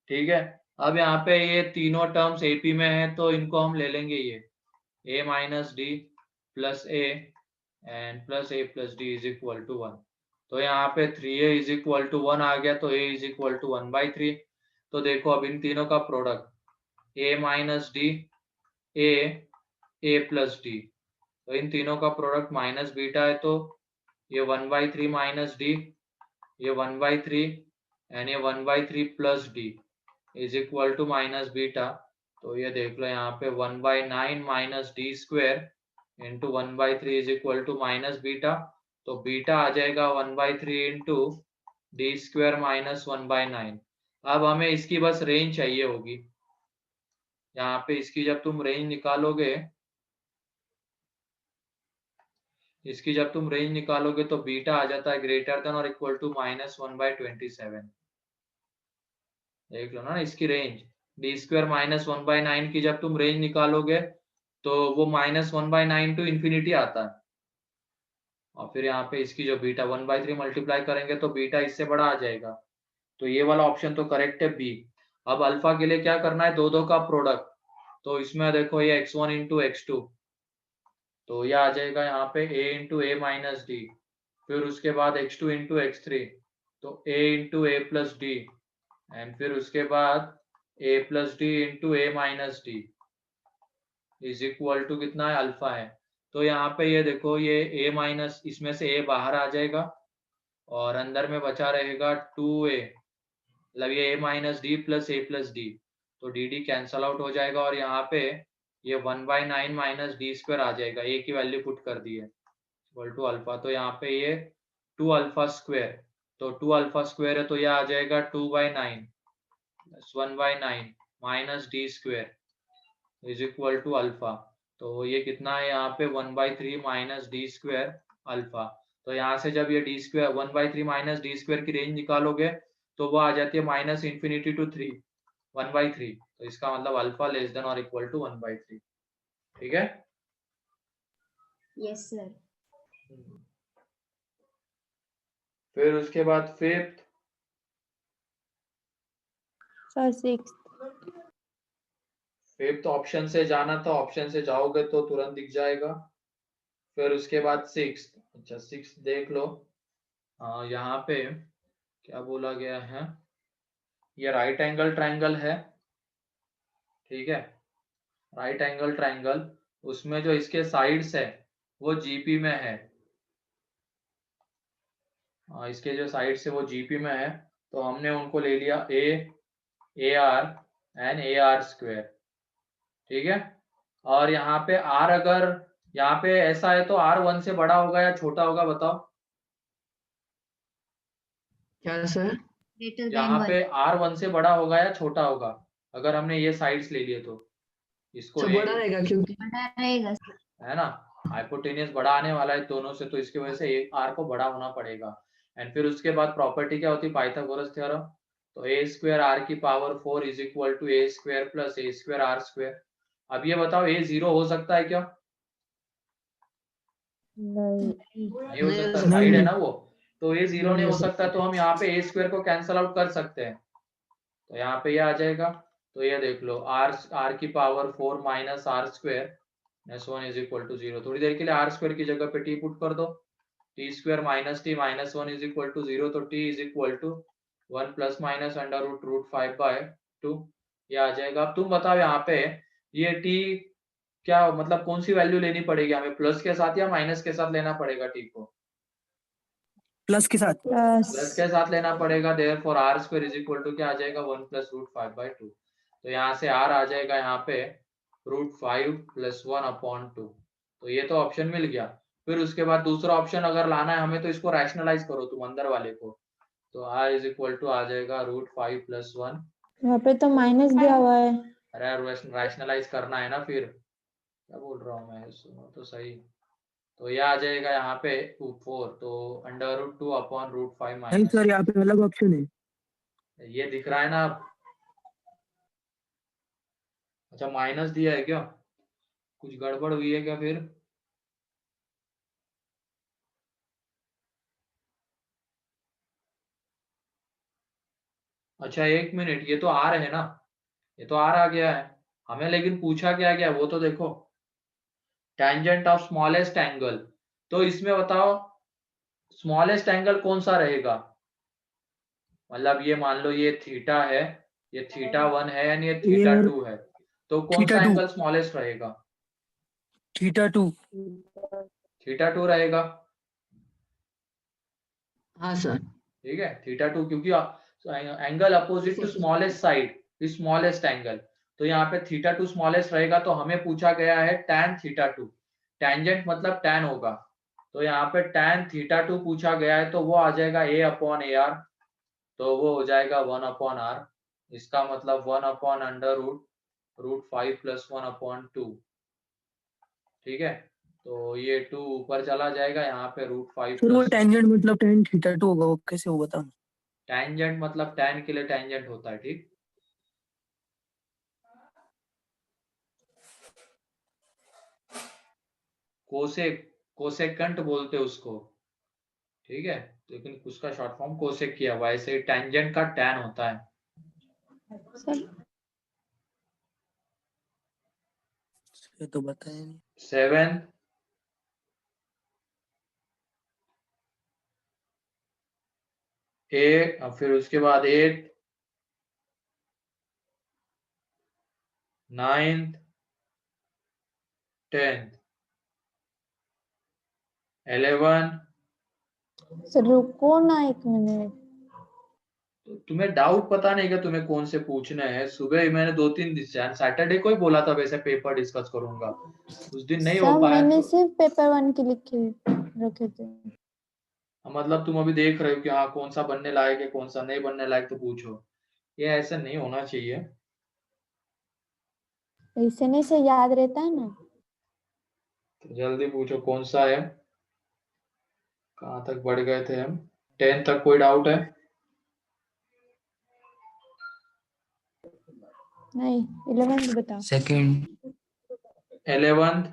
ठीक है, अब यहाँ पे ये तीनों टर्म्स एपी में है, तो इनको हम ले लेंगे ये a minus d plus a and plus a plus D is equal to 1। तो यहाँ पे 3a इज इक्वल टू 1 आ गया, तो a इज इक्वल टू 1/3। तो देखो अब इन तीनों का product a minus D A plus D, तो इन तीनों का प्रोडक्ट माइनस बीटा है, तो ये 1/3 माइनस डी, ये 1/3 एंड ये 1/3 plus D is equal to minus beta. तो ये देख लो यहाँ पे 1/9 minus d square into 1/3 is equal to minus beta, तो बीटा आ जाएगा 1/3 इंटू डी स्क्वेयर माइनस 1/9। अब हमें इसकी बस रेंज चाहिए होगी, यहाँ पे इसकी जब तुम रेंज निकालोगे, इसकी जब तुम रेंज निकालोगे तो बीटा आ जाता है ग्रेटर देन और इक्वल टू -1/27। देख लो ना इसकी रेंज, डी स्क्वायर -1/9 की जब तुम रेंज निकालोगे तो वो -1/9 टू इन्फिनिटी आता है, और फिर यहाँ पे इसकी जो बीटा 1/3 मल्टीप्लाई करेंगे तो बीटा इससे बड़ा आ जाएगा। तो ये वाला ऑप्शन तो करेक्ट है बी। अब अल्फा के लिए क्या करना है, दो का प्रोडक्ट, तो इसमें देखो ये x1 इंटू x2, तो यह आ जाएगा यहाँ पे a into a minus d, फिर उसके बाद x2 इंटू x3, तो a into a plus d, and फिर उसके बाद a plus d into a minus d is equal to कितना है, अल्फा है। तो यहाँ पे ये देखो ये a माइनस, इसमें से a बाहर आ जाएगा और अंदर में बचा रहेगा 2a, मतलब ये a minus d plus a plus D, तो डी डी कैंसल आउट हो जाएगा और यहाँ पे ये 1/9 माइनस डी स्क्वायर आ जाएगा, a की वैल्यू पुट कर दी है इक्वल टू अल्फा, तो यहाँ पे ये 2 अल्फा स्क्वायर, तो 2 अल्फा स्क्वायर है तो यह आ जाएगा 2/9 plus 1/9 minus d square is equal to alpha. तो ये कितना है यहाँ पे 1/3 माइनस डी स्क्वायर अल्फा। तो यहाँ से जब ये D square 1/3 minus d square की रेंज निकालोगे तो वो आ जाती है -∞ टू 3 1/3, तो इसका मतलब अल्फा लेस देन और इक्वल टू 1/3। ठीक है, यस सर। फिर उसके बाद फिफ्थ, सर 6। फिफ्थ ऑप्शन से जाना था, ऑप्शन से जाओगे तो तुरंत दिख जाएगा। फिर उसके बाद सिक्स, अच्छा सिक्स देख लो, यहाँ पे क्या बोला गया है, ये राइट एंगल ट्रायंगल है, ठीक है, राइट एंगल ट्रायंगल, उसमें जो इसके साइड्स है वो जीपी में है, इसके जो साइड्स है वो जीपी में है, तो हमने उनको ले लिया A R and a are square. ठीक है, और यहाँ पे आर, अगर यहाँ पे ऐसा है तो आर 1 से बड़ा होगा या छोटा होगा, बताओ। क्या सर? ग्रेटर देन यहाँ 1। पे आर 1 से बड़ा होगा या छोटा होगा, अगर हमने ये साइड्स ले लिए तो इसको तो बड़ा रहेगा क्योंकि है ना, हाइपोटेनियस बड़ा आने वाला है दोनों से, तो इसकी वजह से आर को बड़ा होना पड़ेगा। एंड फिर उसके बाद प्रॉपर्टी क्या होती है, पाइथागोरस थ्योरम। तो ए स्क्वायर आर की power 4 is equal to a square plus a square r square. अब ये बताओ ए 0 हो सकता है क्या? नहीं। नहीं हो नहीं हो सकता, सकता। साइड है नहीं। ना वो, तो ए 0 नहीं नहीं हो हो सकता, तो हम यहाँ पे ए स्क्वायर को कैंसल आउट कर सकते हैं, तो यहाँ पे ये आ जाएगा। तो ये देख लो आर की power 4 minus r square -1 is equal to 0। थोड़ी देर के लिए आर स्क्वायर की जगह पे टी पुट कर दो, t square minus t minus 1 is equal to 0, तो t is equal to 1 plus minus under root 5/2 ये आ जाएगा। अब तुम बताओ यहाँ पे ये टी क्या मतलब कौन सी वैल्यू लेनी पड़ेगी हमें, प्लस के साथ या माइनस के साथ लेना पड़ेगा टी को? प्लस के साथ। प्लस के साथ लेना पड़ेगा, therefore r square is equal to क्या आ जाएगा, 1 प्लस रूट 5/2। तो यहाँ से आर आ जाएगा यहाँ पे √5 प्लस 1/2। तो ये तो ऑप्शन मिल गया। फिर उसके बाद दूसरा ऑप्शन अगर लाना है हमें, तो इसको रैशनलाइज करो तुम अंदर वाले को, तो आर इज इक्वल टू आ जाएगा √5 प्लस 1। यहाँ पे तो माइनस दिया हुआ है। अरे रैशनलाइज करना है ना, फिर क्या बोल रहा हूँ मैं, सुनो तो सही। तो ये आ जाएगा यहाँ पे 4, तो √2/√5 नहीं माइनस, सर, यहाँ पे अलग ऑप्शन है। ये दिख रहा है ना। अच्छा माइनस दिया है क्या, कुछ गड़बड़ हुई है क्या फिर? अच्छा एक मिनट, ये तो आर है ना, ये तो आर आ गया है हमें, लेकिन पूछा क्या गया वो तो देखो, टेंजेंट ऑफ स्मॉलेस्ट एंगल। तो इसमें बताओ स्मॉलेस्ट एंगल कौन सा रहेगा, मतलब ये मान लो ये थीटा है, ये θ1 है यानी ये θ2 है, तो कौन सा θ2। एंगल स्मॉलेस्ट रहेगा? θ2। θ2 रहेगा, हाँ सर। ठीक है θ2, क्योंकि angle opposite to smallest side is smallest angle, तो यहाँ पे θ2 स्मॉलेस्ट रहेगा। तो हमें पूछा गया है tan θ2, टेंजेंट मतलब tan होगा, तो यहाँ पे tan θ2 पूछा गया है, तो वो आ जाएगा a/ar, तो वो हो जाएगा 1/r, इसका मतलब 1/√5 प्लस 1/2, ठीक है। तो ये 2 ऊपर चला जाएगा, यहाँ पे √5 सर वो प्लस टेंजेंट मतलब tan θ2 होगा, वो कैसे होगा बताओ। टेंजेंट मतलब tan के लिए टेंजेंट होता है, ठीक। कोसेकंट बोलते उसको, ठीक है, लेकिन उसका शॉर्ट फॉर्म कोसेक किया हुआ है, ऐसे टेंजेंट का tan होता है। सर ये तो बताया नहीं। 7 ए, फिर उसके बाद 8 9 10 11। सर रुको ना एक मिनट। तो तुम्हें डाउट पता नहीं क्या तुम्हें कौन से पूछने हैं? सुबह ही मैंने 2-3 दिन सैटरडे को ही बोला था वैसे पेपर डिस्कस करूंगा, उस दिन नहीं हो सर पाया मैंने तो सिर्फ पेपर 1 के लिखे रखे थे। मतलब तुम अभी देख रहे हो कि हाँ कौन सा बनने लायक है कौन सा नहीं बनने लायक, तो पूछो, ये ऐसा नहीं होना चाहिए। ऐसे से याद रहता है ना। तो जल्दी पूछो कौन सा है, कहाँ तक बढ़ गए थे हम, 10 तक कोई डाउट है? नहीं 11 बताओ। Second 11th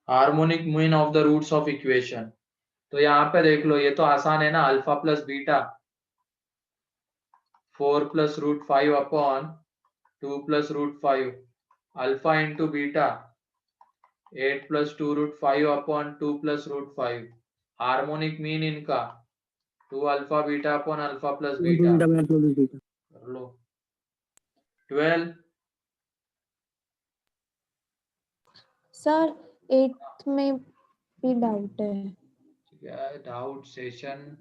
harmonic mean of the roots of equation. तो यहाँ पे देख लो, ये तो आसान है ना, alpha plus beta 4 plus √5/2 plus √5, alpha into beta 8 plus 2√5/2 plus √5, harmonic mean इनका 2 alpha beta upon alpha plus beta, कर लो 12। सर 8th में भी डाउट है। डाउट सेशन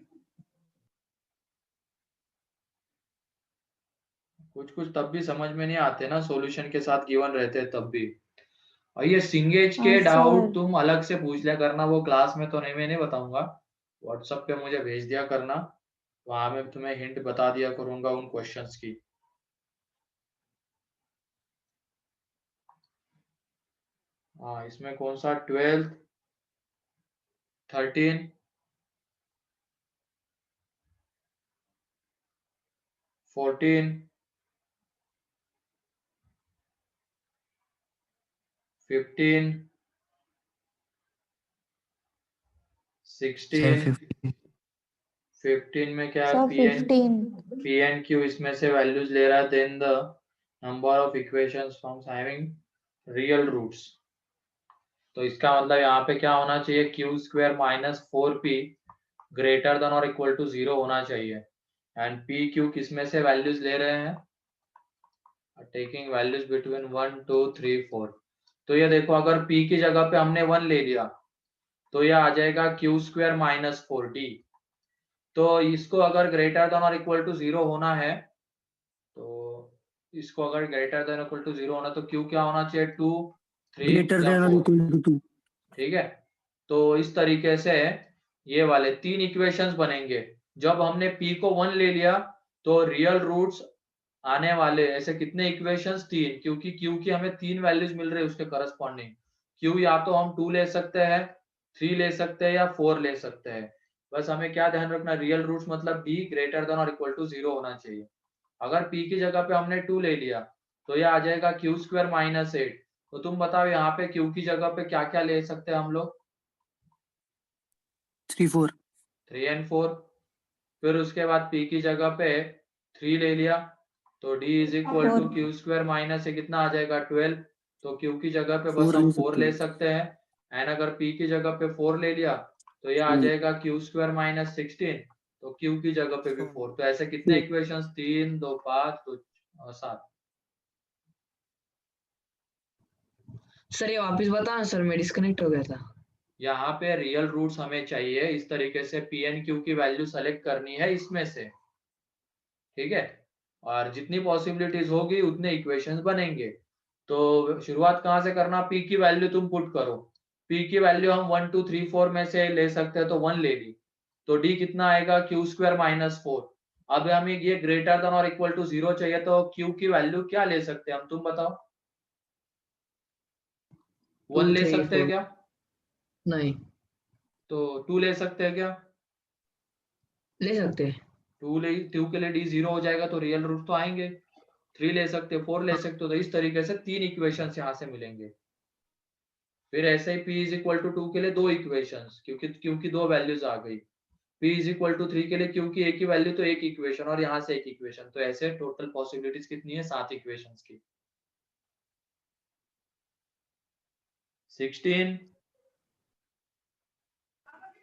कुछ तब भी समझ में नहीं आते ना, सॉल्यूशन के साथ गिवन रहते हैं तब भी। और ये सिंगेज के हाँ, डाउट सर। तुम अलग से पूछ लिया करना, वो क्लास में तो नहीं, मैं नहीं बताऊंगा, व्हाट्सएप पे मुझे भेज दिया करना, वहां में तुम्हें हिंट बता दिया करूंगा उन क्वेश्चंस की। हाँ, इसमें कौन सा 12, 13, 14, 15, 16, 15 में क्या है? सर P and Q इसमें से वैल्यूज ले रहा है, then the number of equations from having real roots. तो इसका मतलब यहाँ पे क्या होना चाहिए? Q square minus 4p greater than और इक्वल टू 0 होना चाहिए। एंड पी क्यू किसमें से वैल्यूज ले रहे हैं? Taking values between 1, 2, 3, 4। तो ये देखो, अगर p की जगह पे हमने 1 ले लिया तो ये आ जाएगा क्यू स्क्वायर माइनस 4d। तो इसको अगर ग्रेटर देन और इक्वल टू 0 होना है, तो इसको अगर ग्रेटर देन इक्वल टू 0 होना, तो क्यू क्या होना चाहिए? 2, 3 ग्रेटर या देन और 4। Equal to 2। ठीक है, तो इस तरीके से ये वाले 3 इक्वेशंस बनेंगे। जब हमने p को 1 ले लिया तो रियल रूट्स आने वाले ऐसे कितने इक्वेशंस? 3, क्योंकि q की हमें 3 वैल्यूज मिल रही है उसके करस्पॉन्डिंग। q या तो हम 2 ले सकते हैं, 3 ले सकते हैं या 4 ले सकते हैं। बस हमें क्या ध्यान रखना, रियल रूट्स मतलब b ग्रेटर देन और इक्वल टू 0 होना चाहिए। अगर p की जगह पे हमने 2 ले लिया तो ये आ जाएगा क्यू स्क्वायर माइनस 8। तो तुम बताओ यहाँ पे q की जगह पे क्या क्या ले सकते हैं हम लोग? 3, 4। 3 and 4। फिर उसके बाद p की जगह पे 3 ले लिया तो d is equal to Four. Q square minus से कितना आ जाएगा? 12। तो q की जगह पे बस 4 हम ले 4 सकते ले हैं। सकते हैं। एंड अगर p की जगह पे 4 ले लिया तो ये आ हम्म। जाएगा क्यू स्क्वायर माइनस 16। तो q की जगह पे भी 4। तो ऐसे कितने हम्म। इक्वेशंस? 3, 2, 5, 2, 7। सर ये वापस बताना सर, मैं डिस्कनेक्ट हो गया था। यहाँ पे रियल रूट्स हमें चाहिए, इस तरीके से पी एंड क्यू की वैल्यू सेलेक्ट करनी है इसमें से। ठीक है, और जितनी पॉसिबिलिटीज होगी उतने इक्वेशंस बनेंगे। तो शुरुआत कहाँ से करना? p की वैल्यू तुम पुट करो। p की वैल्यू हम 1, 2, 3, 4 में से ले सकते हैं, तो 1 ले ली तो d कितना आएगा? Q square minus 4। अब हमें ये ग्रेटर देन और इक्वल टू 0 चाहिए, तो q की वैल्यू क्या ले सकते हैं हम? तुम बताओ। 1 2, ले 3, सकते हैं 4। क्या? नहीं, तो 2 ले सकते हैं क्या? ले सकते हैं। 2 के लिए d 0 हो जाएगा तो रियल रूट तो आएंगे। 3 ले सकते हो, 4 ले हाँ, सकते हो। तो इस तरीके से 3 इक्वेशंस यहाँ से मिलेंगे। फिर ऐसे ही p इज इक्वल टू 2 के लिए 2 इक्वेशंस, क्योंकि 2 वैल्यूज आ गई। p इज इक्वल टू 3 के लिए क्योंकि एक ही वैल्यू तो एक इक्वेशन, और यहाँ से एक इक्वेशन। तो ऐसे टोटल पॉसिबिलिटीज कितनी है? 7 इक्वेशंस की। 16।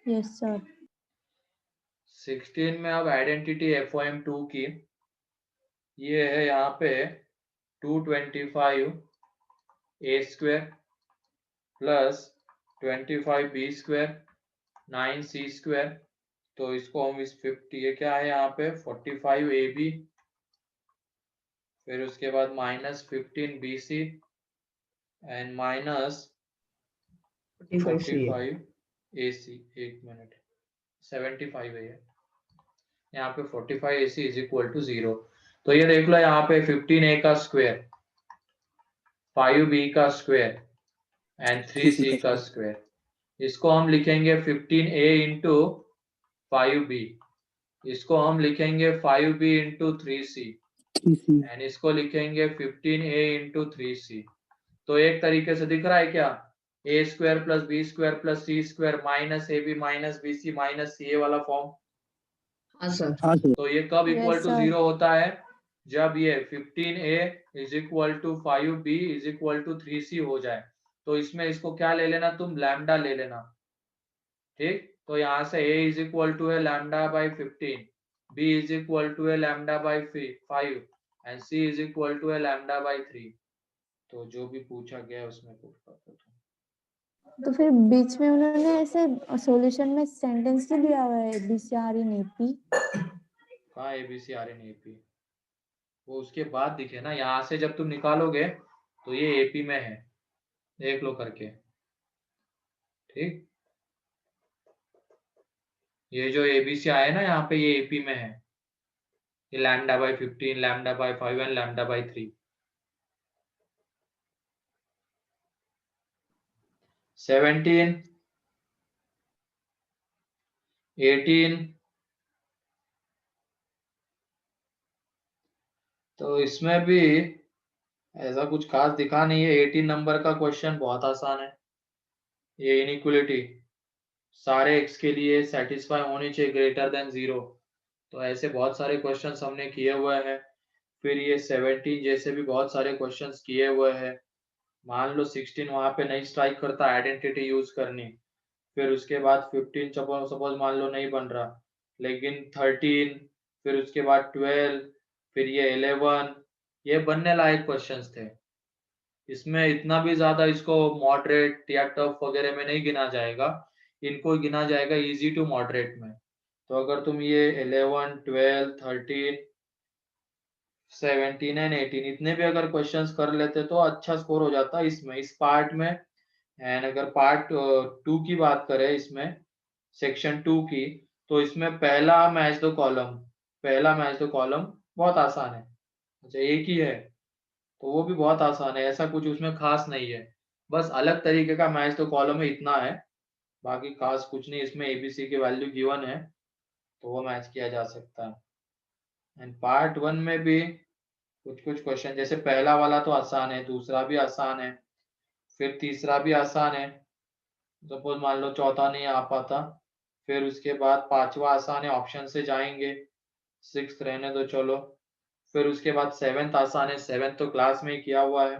Yes, sir. 16 में अब आइडेंटिटी FOM2 की ये है यहाँ पे 225 a square plus 25 b square 9 c square. तो इसको हम इस 50, ये क्या है यहाँ पे? 45 ab, फिर उसके बाद माइनस 15 bc एंड माइनस 45 सी है। 45 ac। एक मिनट, 75 है ये। यहाँ पे 45 ac इज इक्वल टू 0। तो ये देख लो यहाँ पे 15a का स्क्वायर, 5b का स्क्वायर एंड 3c का स्क्वायर। इसको हम लिखेंगे 15a इंटू 5b, इसको हम लिखेंगे 5b इंटू 3c, एंड इसको लिखेंगे 15a इंटू 3c। तो एक तरीके से दिख रहा है क्या? a square plus b square plus c square minus a b minus b c minus c, वाला फॉर्म। हाँ सर। तो ये कब इक्वल Yes, टू sir. 0 होता है? जब ये 15a is equal to 5b is equal to 3c हो जाए। तो इसमें इसको क्या ले लेना तुम? लैम्डा ले लेना। ठीक, तो यहाँ से a इज इक्वल टू है lambda by 15, b is equal to है lambda by 5 and c is equal to है लैम्डा बाई 3। तो जो भी पूछा गया है उसमें पुट कर दो तुम। तो फिर बीच में उन्होंने ऐसे सॉल्यूशन में सेंटेंस क्यों दिया हुआ है BCR in AP? कहाँ ABC RN AP? वो उसके बाद दिखे ना, यहाँ से जब तुम निकालोगे तो ये AP में है, देख लो करके। ठीक, ये जो ABC आया ना यहाँ पे, ये AP में है। ये lambda by 15, lambda by 5 and lambda by 3। 17, 18, तो इसमें भी ऐसा कुछ खास दिखा नहीं है। 18 नंबर का क्वेश्चन बहुत आसान है। ये इनइक्वलिटी सारे x के लिए सेटिस्फाई होनी चाहिए ग्रेटर देन 0, तो ऐसे बहुत सारे क्वेश्चंस हमने किए हुए हैं। फिर ये 17 जैसे भी बहुत सारे क्वेश्चंस किए हुए हैं। मान लो 16 वहां पे नहीं स्ट्राइक करता, आइडेंटिटी यूज करनी। फिर उसके बाद 15 सपोज मान लो नहीं बन रहा, लेकिन 13, फिर उसके बाद 12, फिर ये 11, ये बनने लायक क्वेश्चंस थे। इसमें इतना भी ज्यादा इसको मॉडरेट या टफ वगैरह में नहीं गिना जाएगा, इनको गिना जाएगा इजी टू मॉडरेट में। तो अगर तुम ये 11, 12, 13, 17 एंड 18 इतने भी अगर क्वेश्चंस कर लेते तो अच्छा स्कोर हो जाता इसमें, इस पार्ट में। एंड अगर पार्ट 2 की बात करें, इसमें सेक्शन 2 की, तो इसमें पहला मैच द कॉलम बहुत आसान है। अच्छा, एक ही है तो वो भी बहुत आसान है, ऐसा कुछ उसमें खास नहीं है। बस अलग तरीके का मैच द कॉलम है, इतना है। बाकी खास कुछ नहीं, इसमें एबीसी की वैल्यू गिवन है तो वो मैच किया जा सकता है। एंड पार्ट 1 में भी कुछ कुछ क्वेश्चन, जैसे पहला वाला तो आसान है, दूसरा भी आसान है, फिर तीसरा भी आसान है। सपोज मान लो चौथा नहीं आ पाता, फिर उसके बाद पांचवा आसान है, ऑप्शन से जाएंगे। 6th रहने दो चलो। फिर उसके बाद 7th आसान है, 7th तो क्लास में ही किया हुआ है।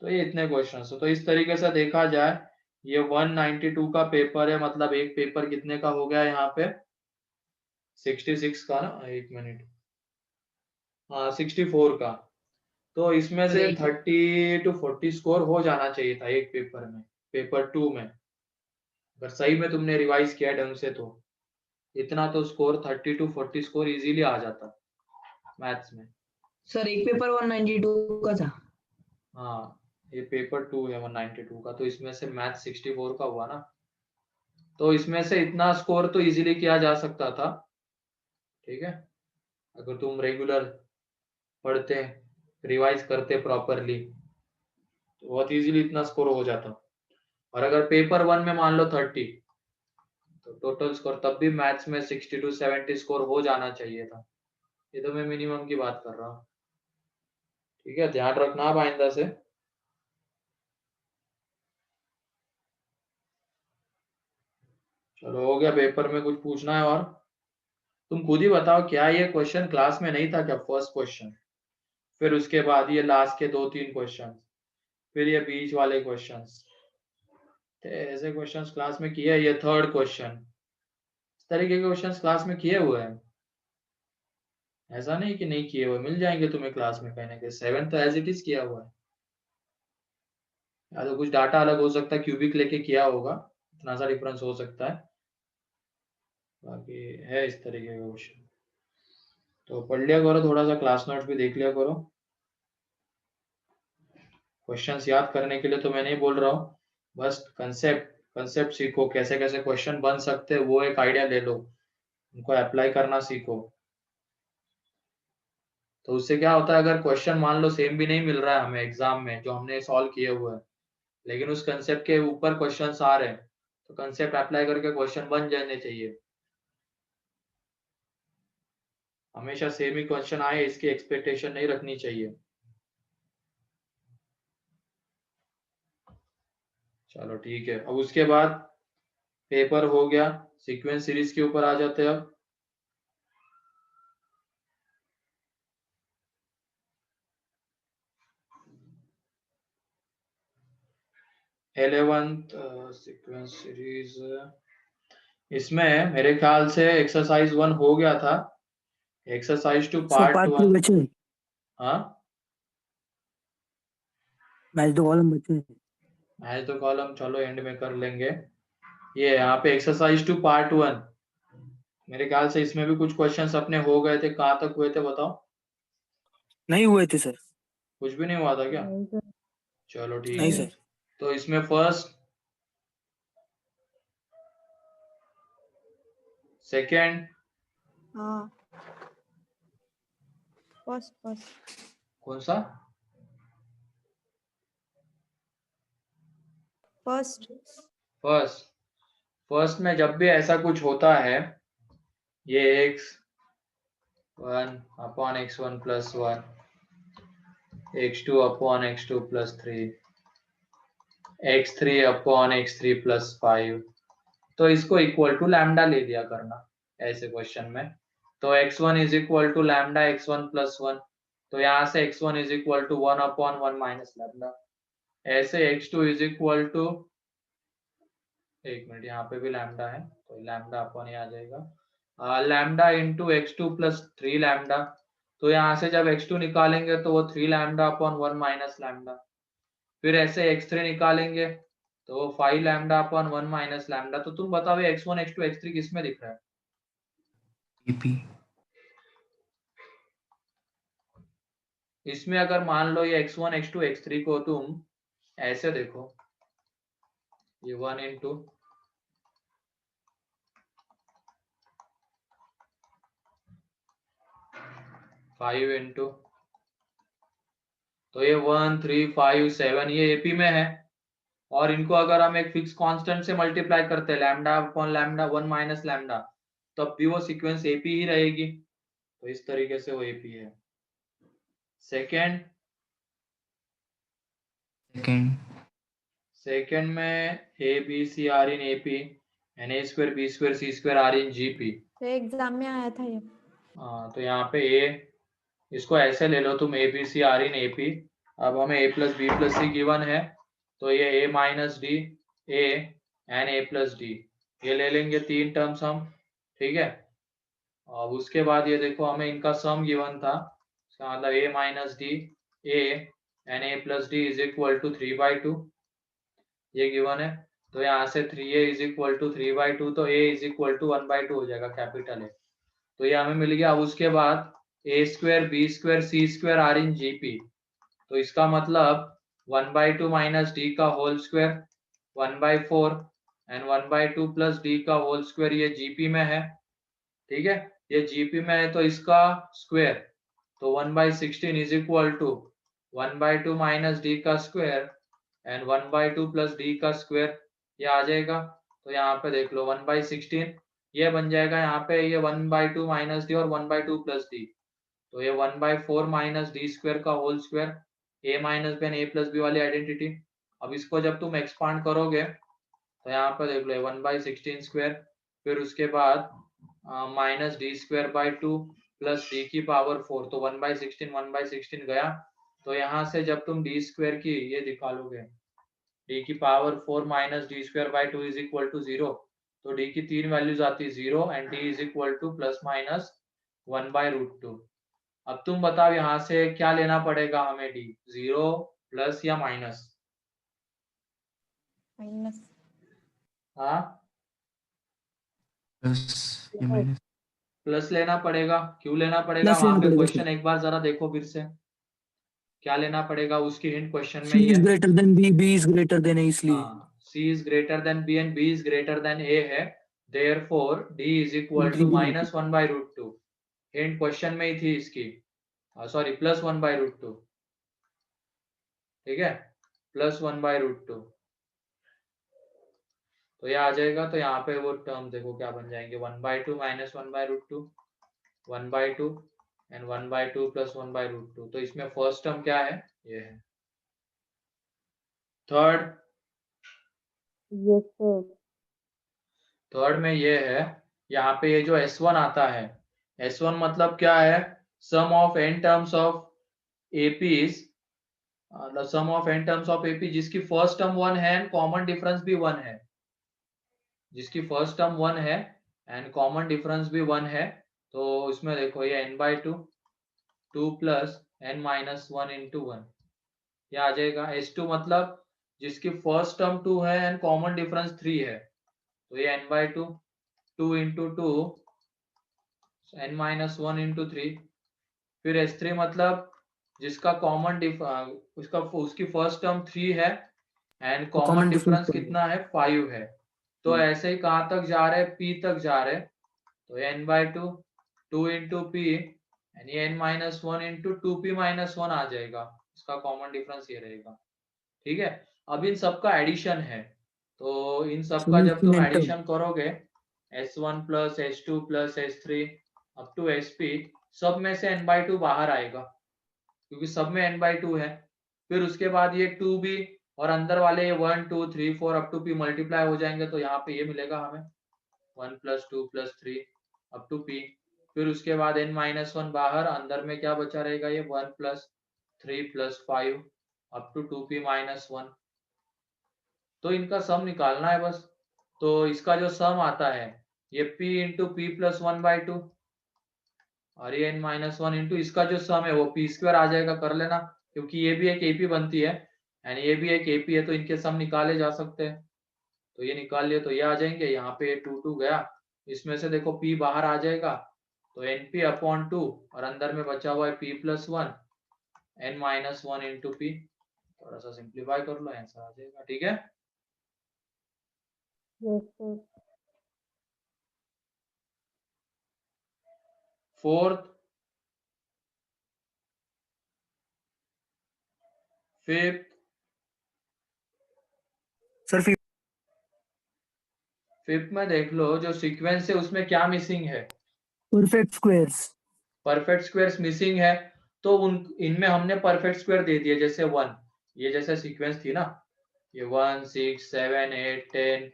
तो ये इतने क्वेश्चन है। तो इस तरीके से देखा जाए, ये 192 का पेपर है, मतलब एक पेपर कितने का हो गया यहाँ पे, 66 का ना, एक मिनट, हाँ 64 का। तो इसमें से 30 to 40 स्कोर हो जाना चाहिए था एक पेपर में, पेपर 2 में। अगर सही में तुमने रिवाइज किया ढंग से तो इतना तो स्कोर 30 to 40 स्कोर इजीली आ जाता मैथ्स में। सर एक पेपर 192 का था। हाँ, ये पेपर 2 है 192 का, तो इसमें से मैथ 64 का हुआ ना, तो इसमें से इतना स्कोर तो इजीली किया जा सकता था। ठीक है, अगर तुम रेगुलर पढ़ते, रिवाइज करते प्रॉपरली, तो बहुत इजीली इतना स्कोर हो जाता। और अगर पेपर 1 में मान लो 30, तो टोटल स्कोर तब भी मैथ्स में 60 to 70 स्कोर हो जाना चाहिए था। ये तो मैं मिनिमम की बात कर रहा हूँ। ठीक है, ध्यान रखना आप आइंदा से। चलो, हो गया पेपर में कुछ पूछना है और? तुम खुद ही बताओ, क्या ये क्वेश्चन क्लास में नहीं था क्या, फर्स्ट क्वेश्चन? फिर उसके बाद ये लास्ट के 2-3 क्वेश्चन, फिर ये बीच वाले क्वेश्चंस, ऐसे क्वेश्चंस क्लास में किए। ये थर्ड क्वेश्चन, इस तरीके के क्वेश्चंस क्लास में किए हुए हैं, ऐसा नहीं कि नहीं किए हुए, मिल जाएंगे तुम्हें क्लास में कहीं ना कहीं। 7 तो एज इट इज किया हुआ है, या तो कुछ डाटा अलग हो सकता है, क्यूबिक लेके किया होगा, इतना सा डिफरेंस हो सकता है। बाकी है इस तरीके का क्वेश्चन, तो पढ़ लिया करो, थोड़ा सा क्लास नोट्स भी देख लिया करो। क्वेश्चंस याद करने के लिए तो मैं नहीं बोल रहा हूँ, बस कंसेप्ट सीखो, कैसे कैसे क्वेश्चन बन सकते हैं वो एक आइडिया ले लो, उनको अप्लाई करना सीखो। तो उससे क्या होता है, अगर क्वेश्चन मान लो सेम भी नहीं मिल रहा है हमें एग्जाम में जो हमने सॉल्व किए हुए हैं, लेकिन उस कंसेप्ट के ऊपर क्वेश्चंस आ रहे हैं, तो कंसेप्ट अप्लाई करके क्वेश्चन बन जाने चाहिए। हमेशा सेम ही क्वेश्चन आए इसकी एक्सपेक्टेशन नहीं रखनी चाहिए। चलो ठीक है, अब उसके बाद पेपर हो गया, सीक्वेंस सीरीज के ऊपर आ जाते हैं अब। एलेवेंथ सीक्वेंस सीरीज, इसमें मेरे ख्याल से एक्सरसाइज 1 हो गया था, एक्सरसाइज 2 सर पार्ट पार्ट 2 1। बचे हैं, हाँ, मैच दो कॉलम बचे हैं। मैच द कॉलम चलो एंड में कर लेंगे। ये यहाँ पे एक्सरसाइज 2 पार्ट 1, मेरे ख्याल से इसमें भी कुछ क्वेश्चंस अपने हो गए थे, कहाँ तक हुए थे बताओ? नहीं हुए थे सर। कुछ भी नहीं हुआ था क्या? नहीं तो चलो ठीक नहीं है, सर। तो इसमें फर्स्ट, सेकंड, हाँ, फर्स्ट कौन सा? फर्स्ट फर्स्ट में जब भी ऐसा कुछ होता है, ये x1 upon x1 plus 1, x2 upon x2 plus 3, x3 upon x3 plus 5, तो इसको इक्वल टू लैम्डा ले दिया करना ऐसे क्वेश्चन में। तो x1 is equal to lambda x1 plus 1, तो यहाँ से x1 is equal to 1 upon 1 minus lambda. ऐसे x2 इज इक्वल टू, एक मिनट, यहाँ पे भी लैम्डा है तो लैम्डा अपॉन ये आ जाएगा lambda into x2 plus 3 lambda. तो यहाँ से जब x2 निकालेंगे तो वो 3 लैम्डा अपॉन 1 माइनस लैम्डा। फिर ऐसे x3 निकालेंगे तो वो 5 लैम्डा अपॉन 1 माइनस लैम्डा। तो तुम बताओ ये x1 x2 x3 किस में दिख रहा है? AP। इसमें अगर मान लो ये x1 x2 x3 को तुम ऐसे देखो, ये 1 इंटू 5 इंटू, तो ये 1 3 5 7 ये एपी में है। और इनको अगर हम एक फिक्स कांस्टेंट से मल्टीप्लाई करते हैं lambda upon lambda 1 minus lambda, तब भी वो सीक्वेंस एपी ही रहेगी। तो इस तरीके से वो एपी है। सेकेंड में a B C are in AP and a square B square C square are in GP. तो एग्जाम में आया था ये। तो यहाँ पे ए, इसको ऐसे ले लो तुम, A B C are in AP. अब हमें A plus B plus C given है, तो ये A minus D A and A plus D, ये ले लेंगे 3 टर्म्स हम, ठीक है। अब उसके बाद ये देखो हमें इनका सम गिवन था, इसका मतलब A minus D A and A plus D is equal to 3/2, ये गिवन है। तो यहाँ से 3a इज इक्वल टू 3/2, तो a इज इक्वल टू 1/2 हो जाएगा, कैपिटल ए। तो ये हमें मिल गया। अब उसके बाद A square B square C square are in GP, तो इसका मतलब 1/2 माइनस डी का whole square 1/4 and 1/2 plus D का होल स्क्वायर, ये जीपी में है, ठीक है। ये जीपी में है तो इसका स्क्वायर, तो 1/16 is equal to 1/2 minus D का स्क्वायर एंड 1/2 प्लस डी का स्क्वायर, ये आ जाएगा। तो यहाँ पे देख लो 1/16 ये बन जाएगा, यहाँ पे ये 1/2 माइनस डी और 1/2 प्लस डी, तो ये 1/4 माइनस डी स्क्वायर का होल स्क्वायर, ए माइनस बी ए प्लस बी वाली आइडेंटिटी। अब इसको जब तुम एक्सपांड करोगे तो यहाँ पे देख लो 1/16 स्क्वायर, फिर उसके बाद minus d square by 2 plus D की पावर 4, तो 1/16 गया। तो यहाँ से जब तुम डी स्क्वायर की ये निकालोगे, डी की power 4 minus d square by 2 is equal to 0, तो डी की 3 वैल्यूज आती है 0 and d is equal to plus minus 1/√2। अब तुम बताओ यहाँ से क्या लेना पड़ेगा हमें, डी 0 प्लस या माइनस? माइनस। हाँ माइनस। प्लस लेना पड़ेगा। क्यों लेना पड़ेगा? प्लस वहां लेना पे पड़ेगा क्वेश्चन सर। एक बार जरा देखो फिर से, क्या लेना पड़ेगा उसकी हिंट क्वेश्चन में C ही is है। greater than B, B is greater than A, इसलिए। हाँ, C is greater than B and B is greater than A है, therefore D is equal to Trivial है। minus 1/√2। हिंट क्वेश्चन में ही थी इसकी, sorry plus 1/√2, ठीक है, प्लस 1/√2। तो ये आ जाएगा। तो यहाँ पे वो टर्म देखो क्या बन जाएंगे, 1/2 माइनस 1/√2, 1/2 एंड 1/2 प्लस 1/√2। तो इसमें फर्स्ट टर्म क्या है, ये है। Third, yes sir. थर्ड में ये है, यहाँ पे ये जो S1 आता है, S1 मतलब क्या है, sum of n terms of APs, मतलब sum of n terms of AP जिसकी फर्स्ट टर्म 1 है एंड कॉमन डिफरेंस भी 1 है, जिसकी फर्स्ट टर्म 1 है एंड कॉमन डिफरेंस भी 1 है। तो इसमें देखो ये n/2 2 प्लस n-1 इंटू 1, ये आ जाएगा। S2 मतलब जिसकी फर्स्ट टर्म 2 है एंड कॉमन डिफरेंस 3 है, तो ये n/2 2 इंटू 2 n-1 इंटू 3। फिर S3 मतलब जिसका कॉमन उसका उसकी फर्स्ट टर्म 3 है एंड तो कॉमन common difference डिफरेंस कितना है, 5 है। तो ऐसे ही कहाँ तक जा रहे, P तक जा रहे, तो n/2 2 इंटू P एंड ये n-1 इंटू 2P-1 आ जाएगा, इसका कॉमन डिफरेंस ये रहेगा। ठीक है। अब इन सबका एडिशन है, तो इन सबका जब तुम Solution enter. एडिशन करोगे S1 plus S2 plus S3 up to SP, सब में से n/2 बाहर आएगा क्योंकि सब में n/2 है। फिर उसके बाद ये 2b और अंदर वाले 1 2 3 4 अप टू p मल्टीप्लाई हो जाएंगे, तो यहाँ पे ये मिलेगा हमें 1 plus 2 plus 3 up to p। फिर उसके बाद n-1 बाहर, अंदर में क्या बचा रहेगा, ये 1 plus 3 plus 5 up to 2p-1। तो इनका सम निकालना है बस। तो इसका जो सम आता है ये p इंटू पी प्लस 1/2 और ये n-1 इंटू इसका जो सम है वो p² आ जाएगा, कर लेना, क्योंकि ये भी एक AP बनती है एंड ये भी एक AP है, तो इनके सम निकाले जा सकते हैं। तो ये निकाल लिए तो ये आ जाएंगे, यहाँ पे 2 गया, इसमें से देखो p बाहर आ जाएगा, तो np/2 और अंदर में बचा हुआ है p+1 n-1 इंटू p। थोड़ा सा सिंप्लीफाई कर लो, आंसर आ जाएगा। ठीक है, Yes, sir. Fourth, fifth, sir fifth में देख लो जो सीक्वेंस है उसमें क्या मिसिंग है, perfect squares. Perfect squares missing है, तो उन इनमें हमने परफेक्ट स्क्वायर दे दिए, जैसे 1, ये जैसे सीक्वेंस थी ना, ये 1 6 7 8 10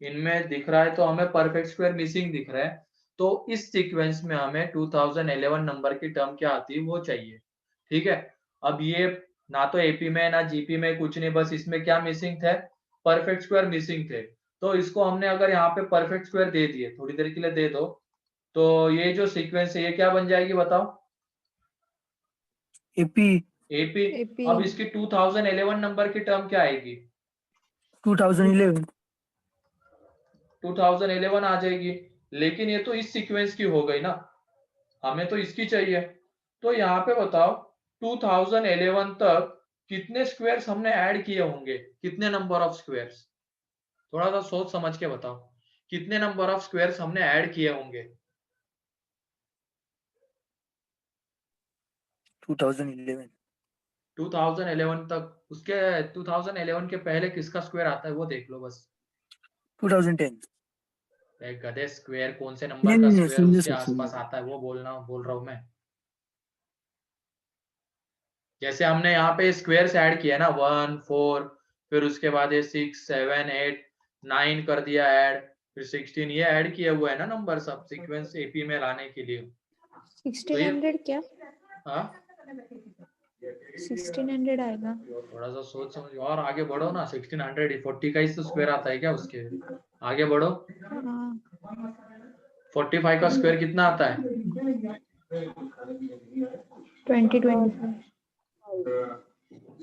इनमें दिख रहा है, तो हमें परफेक्ट स्क्वायर मिसिंग दिख रहा है, तो इस सीक्वेंस में हमें 2011 नंबर की टर्म क्या आती है वो चाहिए। ठीक है, अब ये ना तो एपी में ना जीपी में कुछ नहीं, बस इसमें क्या मिसिंग थे, परफेक्ट स्क्वायर मिसिंग थे, तो इसको हमने अगर यहाँ पे परफेक्ट स्क्वायर दे दिए, थोड़ी देर के लिए दे दो, तो ये जो सीक्वेंस है ये क्या बन जाएगी बताओ, एपी एपी। AP. अब इसकी 2011 नंबर की टर्म क्या आएगी, 2011. 2011 आ जाएगी, लेकिन ये तो इस सीक्वेंस की हो गई ना, हमें तो इसकी चाहिए। तो यहाँ पे बताओ 2011 तक कितने स्क्वायर्स हमने ऐड किए होंगे, कितने नंबर ऑफ स्क्वायर्स, थोड़ा सा सोच समझ के बताओ, कितने नंबर ऑफ स्क्वायर्स हमने ऐड किए होंगे 2011. 2011 तक। उसके 2011 के पहले किसका स्क्वायर आता है वो देख लो बस। 2010. गधे, स्क्वायर कौन से नहीं नंबर का नहीं नहीं, स्क्वायर सुनिए उसके सर आसपास सुनिए. आता है वो बोल रहा हूँ मैं। जैसे हमने यहाँ पे स्क्वायर्स ऐड किया ना 1 4, फिर उसके बाद ये 6 7 8 9 कर दिया ऐड, फिर 16, ये ऐड किया हुआ है ना नंबर सब सीक्वेंस एपी में लाने के लिए। तो ये 1600 क्या? हाँ 1600 आएगा. थोड़ा सा सोच समझ और आगे बढ़ो ना, 1600 40 का ही तो स्क्वायर आता है क्या उसके, आगे बढ़ो। हाँ. 45 का स्क्वायर कितना आता है, 2025.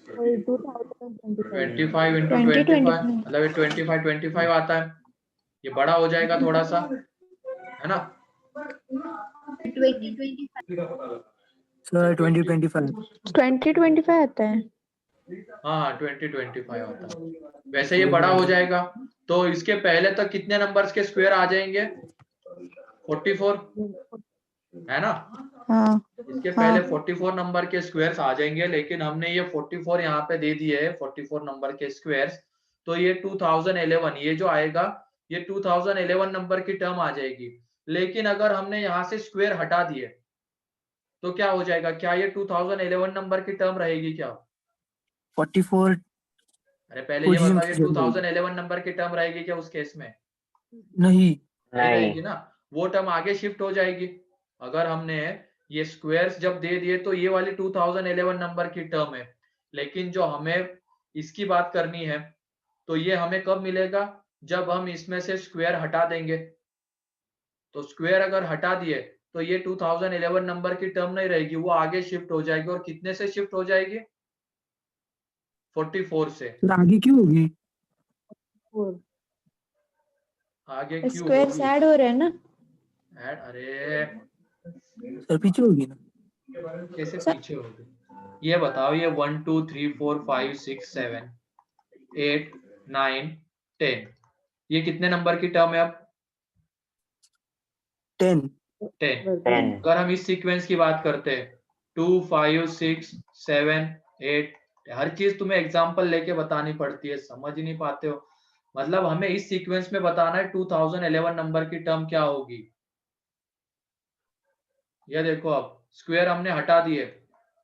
25 इंटू 25 मतलब 25 आता है, ये बड़ा हो जाएगा थोड़ा सा, है ना। सर 2025. 2025 आता है. हाँ 2025 आता है, वैसे ये बड़ा हो जाएगा, तो इसके पहले तक कितने नंबर्स के स्क्वायर आ जाएंगे, 44, है ना। हाँ. इसके पहले 44 नंबर के स्क्वायर्स आ जाएंगे, लेकिन हमने ये 44 यहाँ पे दे दिए है 44 नंबर के स्क्वायर्स, तो ये 2011 ये जो आएगा ये 2011 नंबर की टर्म आ जाएगी। लेकिन अगर हमने यहाँ से स्क्वायर हटा दिए तो क्या हो जाएगा, क्या ये 2011 नंबर की टर्म रहेगी क्या, 44 अरे पहले ये पोजीशन बताओ, ये की जरूरत 2011 नंबर की टर्म रहेगी क्या उस केस में, नहीं. नहीं रहेगी ना, वो टर्म आगे शिफ्ट हो जाएगी। अगर हमने ये स्क्वायर्स जब दे दिए तो ये वाली 2011 नंबर की टर्म है, लेकिन जो हमें इसकी बात करनी है तो ये हमें कब मिलेगा, जब हम इसमें से स्क्वायर हटा देंगे। तो स्क्वायर अगर हटा दिए तो ये 2011 नंबर की टर्म नहीं रहेगी, वो आगे शिफ्ट हो जाएगी, और कितने से शिफ्ट हो जाएगी, 44 से। सर आगे क्यों होगी? आगे क्यों स्क्वायर्स होगी, ऐड हो रहे हैं ना. ऐड, अरे सर पीछे होगी ना. कैसे पीछे होगी, ये बताओ, ये 1 2 3 4 5 6 7 8 9 10 ये कितने नंबर की टर्म है अब, 10. 10। 10 अगर हम इस सीक्वेंस की बात करते हैं 2 5 6 7 8 हर चीज तुम्हें एग्जांपल लेके बतानी पड़ती है, समझ ही नहीं पाते हो। मतलब हमें इस सीक्वेंस में बताना है 2011 नंबर की टर्म क्या होगी। ये देखो अब स्क्वायर हमने हटा दिए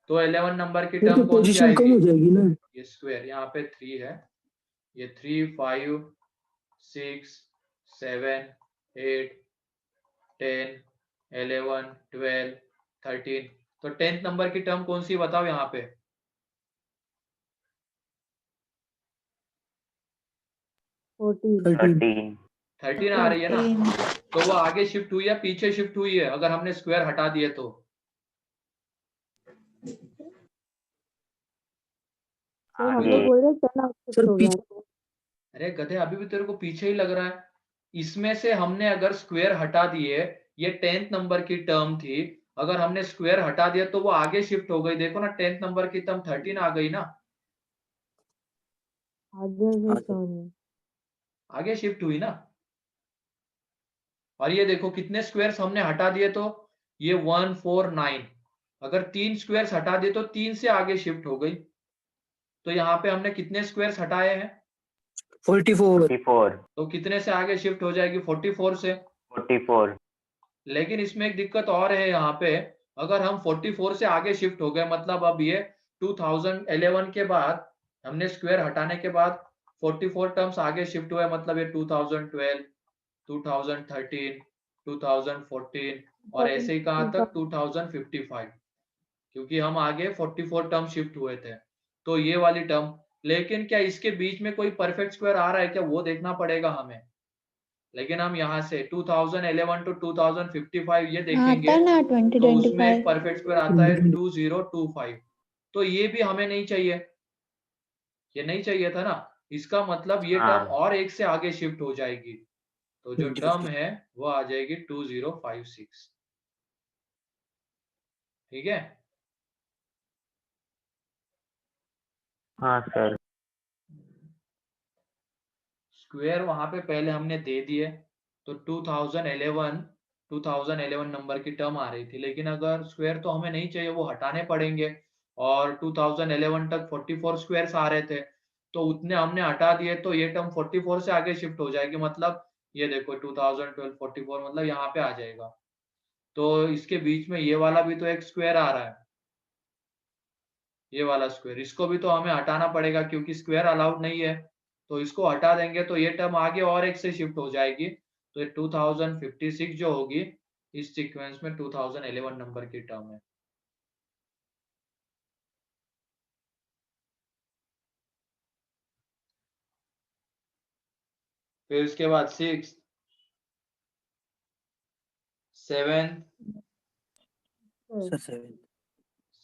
तो 11 नंबर की फिर टर्म तो कौन सी पोजीशन कम आएगी? हो जाएगी ना। ये स्क्वायर यहाँ पे 3 है, ये 3 5 6 7 8 10 11 12 13, तो 10th नंबर की टर्म कौन सी बताओ यहाँ पे? 13 13 13 आ रही है ना, तो वो आगे शिफ्ट हुई या पीछे शिफ्ट हुई है अगर हमने स्क्वायर हटा दिए तो? आगे सर पीछे अरे गधे, अभी भी तेरे को पीछे ही लग रहा है। इसमें से हमने अगर स्क्वायर हटा दिए, ये 10th नंबर की टर्म थी, अगर हमने स्क्वायर हटा दिया तो वो आगे शिफ्ट हो गई। देखो ना 10th नंबर की टर्म 13 आ गई ना, आगे शिफ्ट हुई ना। और ये देखो कितने स्क्वायर्स हमने हटा दिए, तो ये 1 4 9, अगर 3 स्क्वायर्स हटा दिए तो 3 से आगे शिफ्ट हो गई। तो यहाँ पे हमने कितने स्क्वायर्स हटाए हैं? 44 44 तो कितने से आगे शिफ्ट हो जाएगी? 44 से। 44 लेकिन इसमें एक दिक्कत और है यहाँ पे, अगर हम 44 से आगे शिफ्ट हो गए, मतलब अब ये 2011 के बाद हमने स्क्वायर हटाने के बाद 44 टर्म्स आगे शिफ्ट हुए, मतलब ये 2012 2013 2014 और ऐसे ही कहाँ तक 2055, क्योंकि हम आगे 44 टर्म शिफ्ट हुए थे। तो ये वाली टर्म, लेकिन क्या इसके बीच में कोई परफेक्ट स्क्वायर आ रहा है क्या, वो देखना पड़ेगा हमें। लेकिन हम यहाँ से 2011 टू 2055 ये देखेंगे आता ना तो उसमें एक 2025। परफेक्ट स्क्वायर आता है 2025, तो ये भी हमें नहीं चाहिए, ये नहीं चाहिए था ना। इसका मतलब ये टर्म हाँ और एक से आगे शिफ्ट हो जाएगी, तो जो टर्म है वो आ जाएगी 2056। ठीक है, हाँ सर स्क्वायर वहां पे पहले हमने दे दिए, तो 2011 नंबर की टर्म आ रही थी, लेकिन अगर स्क्वायर तो हमें नहीं चाहिए, वो हटाने पड़ेंगे। और 2011 तक 44 स्क्वायर्स आ रहे थे, तो उतने हमने हटा दिए, तो ये टर्म 44 से आगे शिफ्ट हो जाएगी, मतलब ये देखो 2012 44, मतलब यहाँ पे आ जाएगा। तो इसके बीच में ये वाला भी तो एक स्क्वायर आ रहा है, ये वाला स्क्वायर, इसको भी तो हमें हटाना पड़ेगा क्योंकि स्क्वायर अलाउड नहीं है। तो इसको हटा देंगे तो ये टर्म आगे और एक से शिफ्ट हो जाएगी, तो ये 2056 जो होगी इस सीक्वेंस में 2011 नंबर की टर्म है। फिर उसके बाद 6 7 सर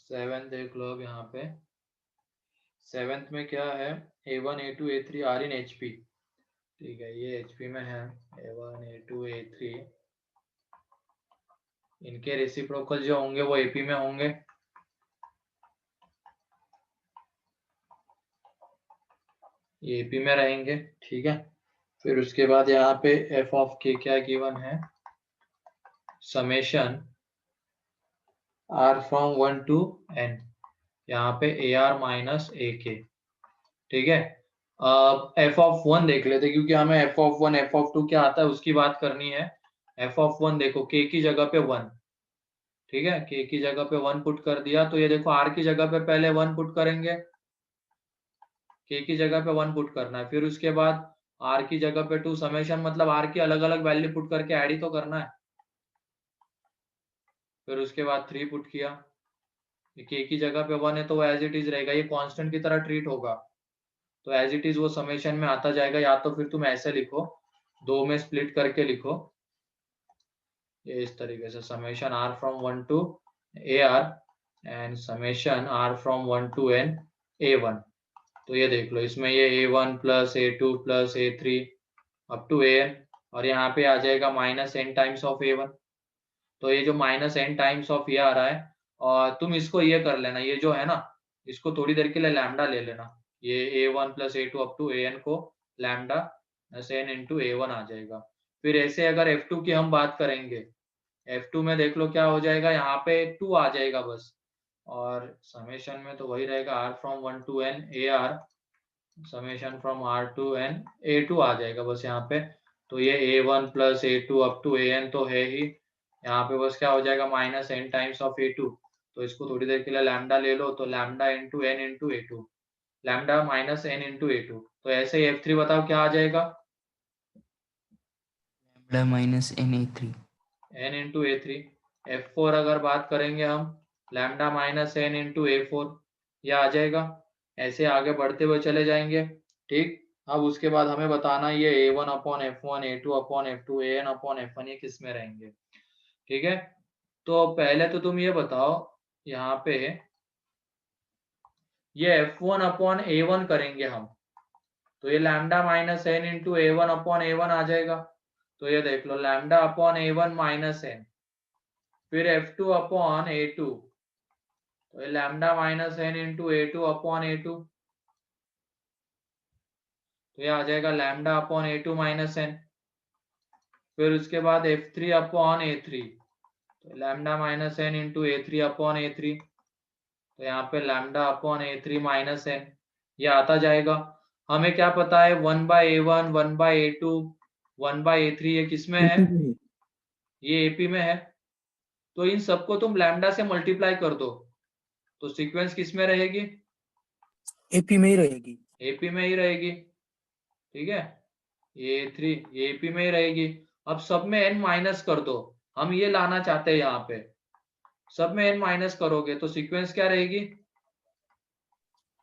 7 देख लो अब यहाँ पे 7th में क्या है, A1 A2 A3 are in HP। ठीक है, ये HP में है A1 A2 A3, इनके रेसिप्रोकल जो होंगे वो AP में होंगे। ये AP में रहेंगे, ठीक है। फिर उसके बाद यहाँ पे f ऑफ k क्या गिवन है, summation r from 1 to n, यहाँ पे ar माइनस ak। ठीक है, अब f ऑफ 1 देख लेते क्योंकि हमें f ऑफ 1 f ऑफ 2 क्या आता है उसकी बात करनी है। f ऑफ 1 देखो k की जगह पे 1, ठीक है, k की जगह पे 1 पुट कर दिया, तो ये देखो r की जगह पे पहले 1 पुट करेंगे, k की जगह पे 1 पुट करना है, फिर उसके बाद r की जगह पे 2, समेशन मतलब r की अलग अलग वैल्यू पुट करके ऐड ही तो करना है। फिर उसके बाद 3 पुट किया, k की जगह पे 1 है तो वो एज इट इज रहेगा, ये कांस्टेंट की तरह ट्रीट होगा, तो एज इट इज वो समेशन में आता जाएगा। या तो फिर तुम ऐसे लिखो, 2 में स्प्लिट करके लिखो, ये इस तरीके से summation r from 1 to ar and summation r from 1 to n a1। तो ये देख लो, इसमें ये a1 plus a2 plus a3 up to an, और यहाँ पे आ जाएगा minus n times of a1। तो ये जो माइनस n टाइम्स ऑफ ये आ रहा है, और तुम इसको ये कर लेना, ये जो है ना इसको थोड़ी देर के लिए लैम्डा ले लेना, ये a1 plus a2 up to an को लैम्डा n इंटू a1 आ जाएगा। फिर ऐसे अगर f2 की हम बात करेंगे, f2 में देख लो क्या हो जाएगा, यहाँ पे 2 आ जाएगा बस, और समेशन में तो वही रहेगा r from 1 to n ar, summation from r to n a2 आ जाएगा बस यहाँ पे। तो ये a1 plus a2 up to an तो है ही, यहाँ पे बस क्या हो जाएगा minus n times of a2। तो इसको थोड़ी देर के लिए लैम्डा ले लो, तो lambda into n into a2, lambda minus n into a2। तो ऐसे ही f3 बताओ क्या आ जाएगा, lambda minus NA3। n into a3। f4 अगर बात करेंगे हम, lambda minus n into a4, यह आ जाएगा। ऐसे आगे बढ़ते हुए चले जाएंगे, ठीक। अब उसके बाद हमें बताना ये a1 upon f1, a2 upon f2, an upon f1 ये किस में रहेंगे, ठीक है। तो पहले तो तुम ये बताओ, यहाँ पे ये f1 अपॉन a1 करेंगे हम, तो ये lambda minus n into a1 upon a1 आ जाएगा। तो ये देख लो lambda upon a1 minus n, फिर f2 अपॉन a2, तो ये lambda minus n into a2 upon a2, तो ये आ जाएगा lambda upon a2 minus n। फिर उसके बाद f3 अपॉन a3, तो lambda minus n into a3 upon a3, तो यहाँ पे lambda upon a3 minus n, ये आता जाएगा। हमें क्या पता है 1 bye a1, 1 bye a2, 1 bye a3 ये किस में है, ये AP में है। तो इन सबको तुम लैम्डा से मल्टीप्लाई कर दो, तो सीक्वेंस किस में रहेगी, AP में ही रहेगी। AP में ही रहेगी, ठीक है। A3 ये AP में ही रहेगी। अब सब में n माइनस कर दो, हम ये लाना चाहते हैं, यहाँ पे सब में n माइनस करोगे तो सीक्वेंस क्या रहेगी,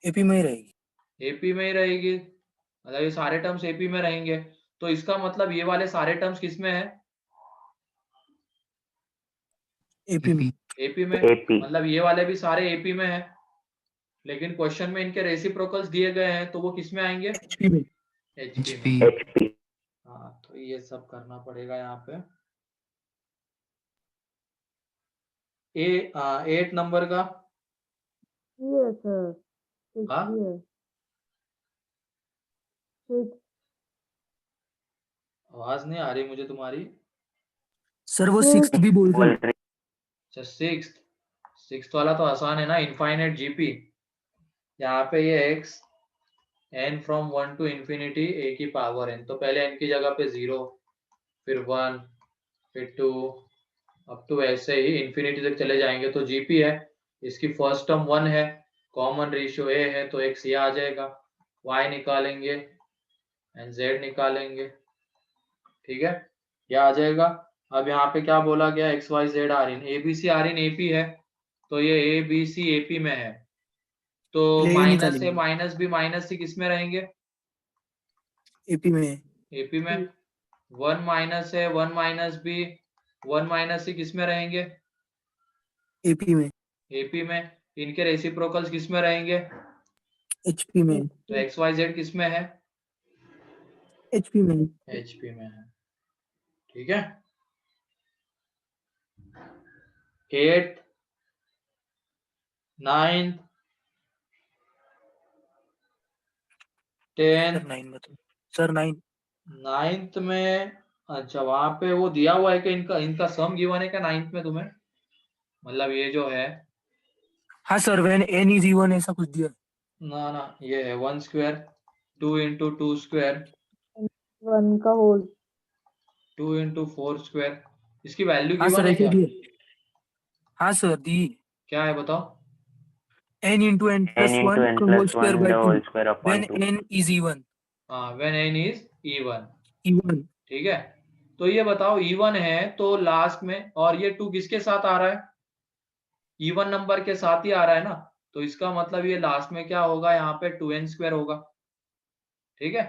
AP में ही रहेगी। AP में ही रहेगी, मतलब ये सारे टर्म्स AP में रहेंगे। तो इसका मतलब ये वाले सारे टर्म्स किस में है, AP में। AP में, AP। मतलब ये वाले भी सारे AP में है, लेकिन क्वेश्चन में इनके रेसिप्रोकल्स दिए गए हैं तो वो किस में आएंगे, HP में। HP HP। में। HP। हाँ तो ये सब करना पड़ेगा यहाँ पे। 8 नंबर का, ये सर हाँ आवाज नहीं आ रही मुझे तुम्हारी। सर वो 6th भी बोल रहे हैं। बोल अच्छा सिक्स वाला तो आसान है ना, इनफाइनाइट जीपी। यहाँ पे ये x n from 1 to infinity a की पावर n, तो पहले n की जगह पे 0, फिर 1, फिर 2, अब तो ऐसे ही इंफिनिटी तक चले जाएंगे। तो जीपी है, इसकी फर्स्ट टर्म 1 है, कॉमन रेशियो a है, तो x ये आ जाएगा, y निकालेंगे एंड z निकालेंगे, ठीक है, ये आ जाएगा। अब यहाँ पे क्या बोला गया, x y z are in, ABC are in AP है, तो ये ए बी सी एपी में है, तो ले माइनस निकालेंगे। ए माइनस बी माइनस सी किस में रहेंगे, AP में। एपी में। 1 माइनस है 1 माइनस बी 1 माइनस सी किस में रहेंगे, AP में। एपी में। इनके रेसिप्रोकल्स किस में रहेंगे, HP में। तो एक्स वाई जेड किस में है, HP में। एचपी में है, ठीक है। 8th 9th 10th सर 9 बताओ। सर 9। 9th में, अच्छा वहां पे वो दिया हुआ है कि इनका इनका सम गिवन है क्या 9th में तुम्हें, मतलब ये जो है, हाँ sir when n is even ऐसा कुछ दिया। ना ये है 1 स्क्वायर 2 इंटू 2 स्क्वायर 1 का होल 2 इंटू 4 स्क्वायर, इसकी वैल्यू हाँ गिवन सर है ऐसे क्या, दिए। हाँ सर दी। क्या है बताओ, n into n n plus into 1 n whole plus square 1 by the 2 whole square upon when 2। n is even। हाँ when n is even, even। ठीक है। तो ये बताओ इवन है तो लास्ट में, और ये 2 किसके साथ आ रहा है, इवन नंबर के साथ ही आ रहा है ना, तो इसका मतलब ये लास्ट में क्या होगा, यहाँ पे 2n स्क्वायर होगा, ठीक है।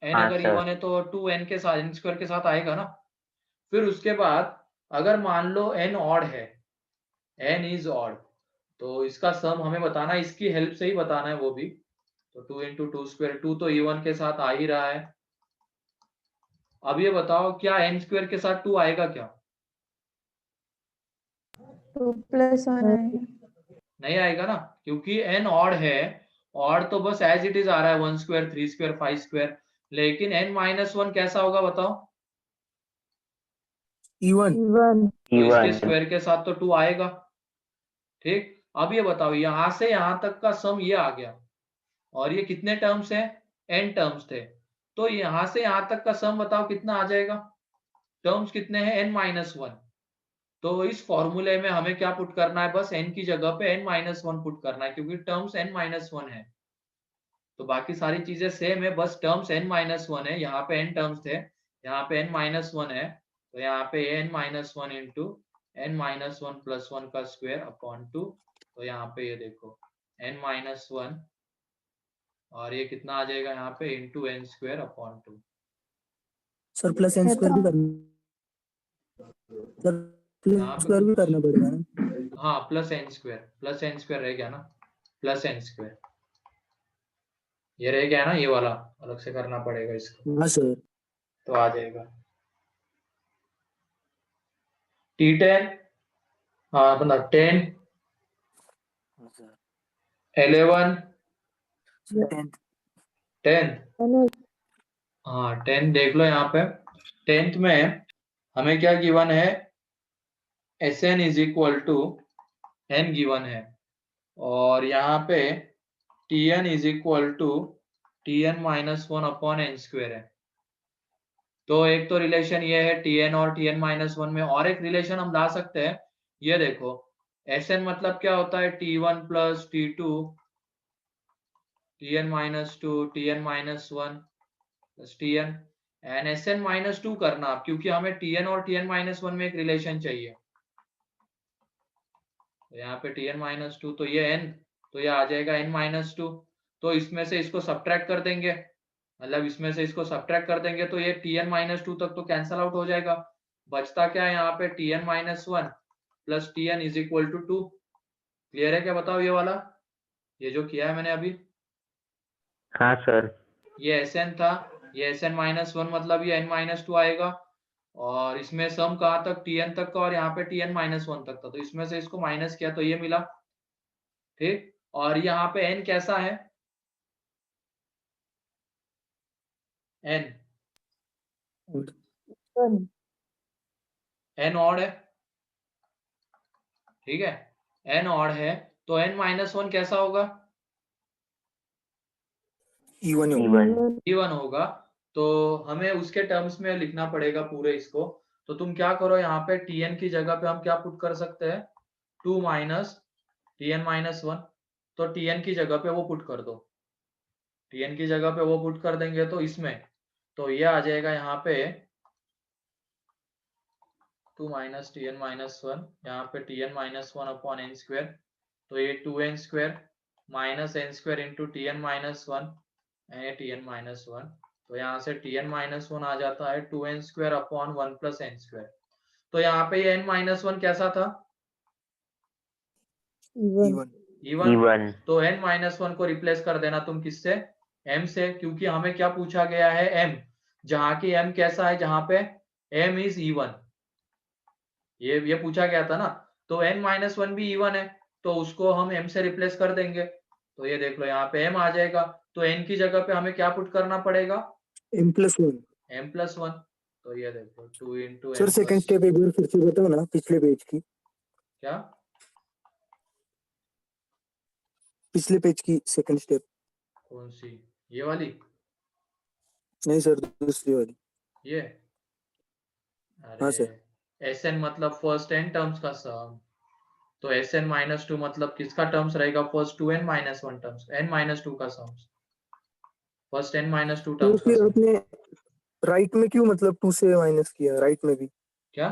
n हाँ अगर सर। इवन है तो 2n के साथ n स्क्वायर के साथ आएगा ना। फिर उसके बाद अगर मान लो n ऑड है, n इज ऑड, तो इसका सम हमें बताना है, इसकी हेल्प से ही बताना है वो भी। तो 2 इंटू 2 स्क्वायर, 2 तो इवन के साथ आ ही रहा है। अब ये बताओ क्या n स्क्वायर के साथ 2 आएगा क्या, 2 + 1 आएगा। नहीं आएगा ना, क्योंकि n ऑड है, ऑड तो बस एज इट इज आ रहा है 1 स्क्वायर 3 स्क्वायर 5 स्क्वायर, लेकिन n माइनस 1 कैसा होगा बताओ, even। इवन तो इसके इवन। स्क्वायर के साथ तो 2 आएगा, ठीक, अब ये बताओ यहां से यहां तक का सम ये आ गया और ये कितने टर्म्स है, n टर्म्स थे, तो यहां से यहां तक का सम बताओ कितना आ जाएगा, टर्म्स कितने हैं n-1। तो इस फॉर्मूले में हमें क्या पुट करना है, बस n की जगह पे n-1 पुट करना है क्योंकि टर्म्स n-1 है। तो बाकी सारी चीजें सेम है, बस टर्म्स n-1 है, यहाँ पे n टर्म्स थे, यहाँ पे n-1 है, तो यहाँ पे n-1 इंटू n-1 प्लस 1 का स्क्वायर अपॉन 2। तो यहाँ पे ये देखो n-1 और ये कितना आ जाएगा यहाँ पे into n square upon 2। Sir plus n square भी करना, सर यहाँ प्लस पे स्क्वायर भी कुछ करना पड़ेगा ना। हाँ प्लस n स्क्वायर रह गया ना, प्लस n स्क्वायर ये रह गया ना, ये वाला अलग से करना पड़ेगा इसको, हाँ सर। तो आ जाएगा T10 मतलब 10 11 10 हाँ 10 देख लो यहाँ पे 10th में हमें क्या गिवन है, Sn is equal to n given है और यहाँ पे Tn is equal to Tn-1 upon n square है। तो एक तो रिलेशन ये है Tn और Tn-1 में, और एक रिलेशन हम ला सकते हैं, ये देखो Sn मतलब क्या होता है T1 plus T2 Tn-2 Tn-1 plus Tn and Sn-2 करना आप, क्योंकि हमें Tn और Tn-1 में एक रिलेशन चाहिए। तो यहाँ पे Tn-2 तो ये n, तो ये आ जाएगा n-2, तो इसमें से इसको सब्ट्रैक्ट कर देंगे, मतलब इसमें से इसको सब्ट्रैक्ट कर देंगे तो ये Tn-2 तक तो कैंसल आउट हो जाएगा, बचता क्या है यहाँ पे Tn-1 plus Tn is equal to 2। Clear है क्या, बताओ ये वाला, ये जो किया है मैंने अभी, हाँ सर। ये Sn था, ये Sn-1 मतलब ये n-2 आएगा और इसमें सम कहाँ तक Tn तक का और यहाँ पे Tn-1 तक था, तो इसमें से इसको माइनस किया तो ये मिला। ठीक, और यहाँ पे n कैसा है, n n ऑड है, ठीक है n ऑड है, तो n-1 कैसा होगा, इवन इवन होगा, तो हमें उसके टर्म्स में लिखना पड़ेगा पूरे इसको। तो तुम क्या करो, यहाँ पे Tn की जगह पे हम क्या पुट कर सकते हैं, 2 माइनस Tn-1, तो Tn की जगह पे वो पुट कर दो, Tn की जगह पे वो पुट कर देंगे तो इसमें, तो ये आ जाएगा यहाँ पे 2 माइनस Tn-1, यहाँ पे Tn-1 अपॉन n स्क्वायर, तो ये 2n square minus n square into Tn-1 and Tn-1, तो यहाँ से Tn-1 आ जाता है 2n square upon 1 plus n square. तो यहाँ पे ये n-1 कैसा था, इवन। इवन। तो n-1 को रिप्लेस कर देना तुम किससे, m से, क्योंकि हमें क्या पूछा गया है m, जहाँ की m कैसा है, जहाँ पे m इज इवन, ये पूछा गया था ना, तो n-1 भी इवन है, तो उसको हम m से रिप्लेस कर देंगे, तो ये देख लो यहाँ पे m आ जाएगा, तो n की जगह पे हमें क्या पुट करना पड़ेगा, m+1। m+1, तो ये देखो 2 into sir m second plus step एक बार फिर से बताओ ना, पिछले पेज की, क्या, पिछले पेज की सेकंड स्टेप। कौन सी, ये वाली, नहीं सर, दूसरी वाली। ये, हाँ सर। अरे Sn मतलब फर्स्ट n टर्म्स का सम, तो Sn-2 मतलब किसका टर्म्स रहेगा, फर्स्ट 2n-1 टर्म्स, n-2 का सम्स, फर्स्ट n-2 तो टर्म्स का फिर सम। आपने राइट में क्यों मतलब 2 से माइनस किया, राइट में भी क्या,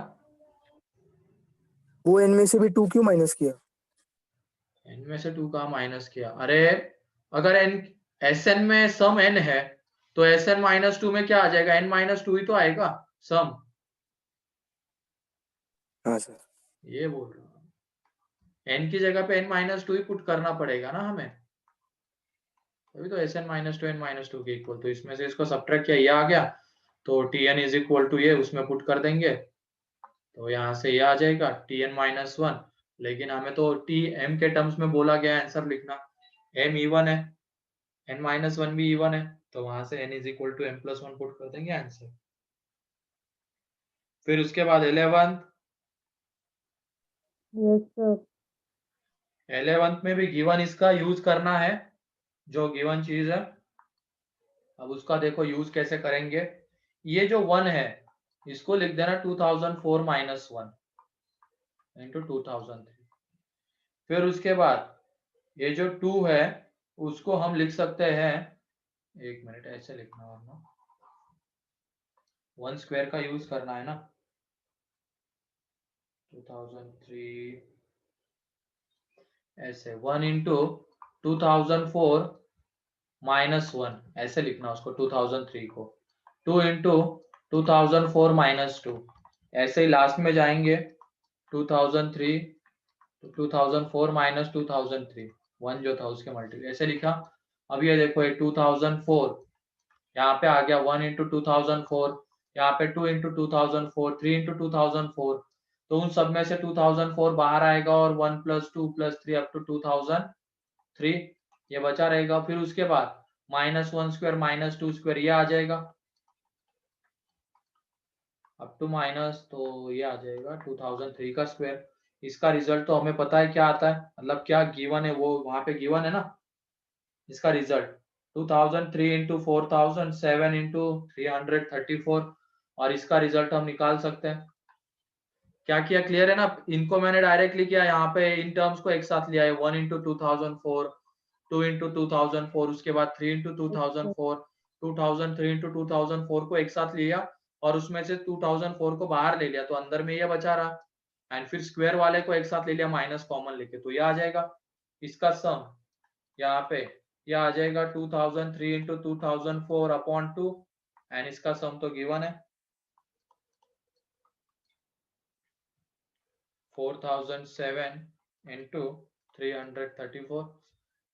वो n में से भी 2 क्यों माइनस किया? n में से 2 का माइनस किया, अरे अगर n Sn में सम n है तो Sn-2 में क्या आ जाएगा, n-2 ही तो आएगा सम, हाँ सर। ये बोल रहा हूँ, n की जगह पे n-2 ही पुट करना पड़ेगा ना हमें, अभी तो Sn-2 n-2 के इक्वल, तो इसमें से इसको सब्ट्रैक्ट किया, ये आ गया, तो Tn इज इक्वल टू ये उसमें पुट कर देंगे, तो यहाँ से ये आ जाएगा Tn-1, लेकिन हमें तो m के टर्म्स में बोला गया आंसर लिखना, m इवन है, n-1 भी इवन है, तो वहां से n is equal to m+1 put कर देंगे आंसर। फिर उसके बाद 11th, यस सर। 11th में भी गिवन इसका यूज करना है, जो गिवन चीज है। अब उसका देखो यूज कैसे करेंगे। ये जो 1 है इसको लिख देना 2004 माइनस 1 इंटू 2003। फिर उसके बाद ये जो 2 है उसको हम लिख सकते हैं, एक मिनट ऐसे लिखना, वरना 1 स्क्वायर का यूज करना है ना। 2003 ऐसे 1 इंटू 2004 माइनस 1 ऐसे लिखना उसको, 2003 को 2 इंटू 2004 माइनस 2 ऐसे ही लास्ट में जाएंगे 2003 2004 माइनस 2003 1 जो था उसके मल्टीपल ऐसे लिखा। अब ये देखो ये 2004 यहाँ पे आ गया 1 इंटू 2004, यहाँ पे 2 इंटू 2004, 3 इंटू 2004, तो उन सब में से 2004 बाहर आएगा और 1 प्लस 2 प्लस 3 अप टू 2003 ये बचा रहेगा। फिर उसके बाद माइनस 1 स्क्वायर माइनस 2 स्क्वायर ये आ जाएगा अप टू माइनस, तो ये आ जाएगा 2003 का स्क्वायर। इसका रिजल्ट तो हमें पता है क्या आता है, मतलब क्या गिवन है वो वहां पे गिवन है ना। इसका रिजल्ट 2003 इंटू 4000 7 इंटू 334 और इसका रिजल्ट हम निकाल सकते हैं। क्या किया, क्लियर है ना। इनको मैंने डायरेक्टली किया, यहाँ पे इन टर्म्स को एक साथ लिया है 1 इंटू 2004 2 इंटू 2004 उसके बाद 3 इंटू 2004 2003 इंटू 2004 को एक साथ लिया और उसमें से 2004 को बाहर ले लिया तो अंदर में ये बचा रहा, एंड फिर स्क्वायर वाले को एक साथ ले लिया माइनस कॉमन लेके, तो ये आ जाएगा इसका सम। यहाँ पे ये आ जाएगा 2003 इंटू 2004 अपॉन 2 एंड इसका सम तो गिवन है 4007 इंटू 334।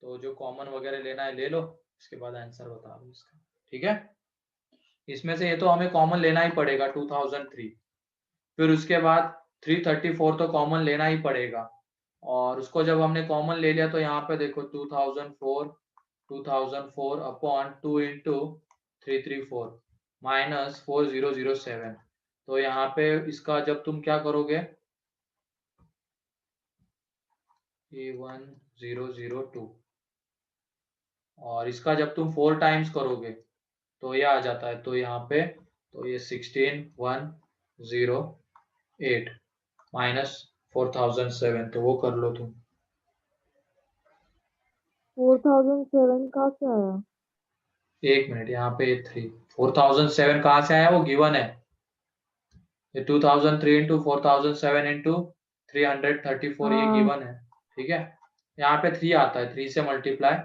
तो जो कॉमन वगैरह लेना है ले लो, इसके बाद आंसर बता दो इसका, ठीक है। इसमें से ये तो हमें कॉमन लेना ही पड़ेगा 2003, फिर उसके बाद 334 तो कॉमन लेना ही पड़ेगा, और उसको जब हमने कॉमन ले लिया तो यहाँ पे देखो 2004 अपॉन 2 इंटू 334 माइनस 4007, तो यहाँ पे इसका जब तुम क्या करोगे 1002 और इसका जब तुम 4 टाइम्स करोगे तो ये आ जाता है, तो यहाँ पे तो ये 16108 माइनस 4007, तो वो कर लो तुम। 4007 कहाँ से आया? एक मिनट, यहाँ पे 4007 कहाँ से आया, वो गिवन है। ये 2003 इंटू 4007 इंटू 334 ये गिवन है, ठीक है। यहाँ पे 3 आता है, 3 से मल्टीप्लाई,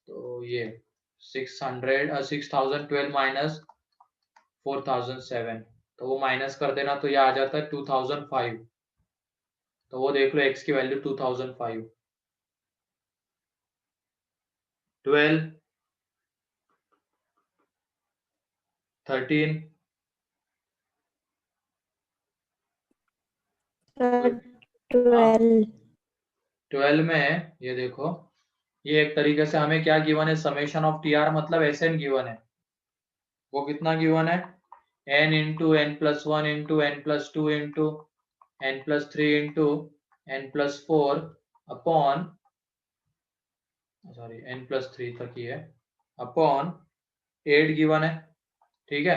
तो ये 6012 माइनस 4007, तो वो माइनस कर देना तो ये आ जाता है 2005, तो वो देख लो x की वैल्यू 2005 12 13 12 में ये देखो, ये एक तरीके से हमें क्या गिवन है, समेशन ऑफ टी आर मतलब एन गिवन है। वो कितना गिवन है, n into n plus 1 into n plus 2 into n plus 3 into n plus 4 upon sorry n plus 3 तक ही है अपॉन 8 गिवन है, ठीक है।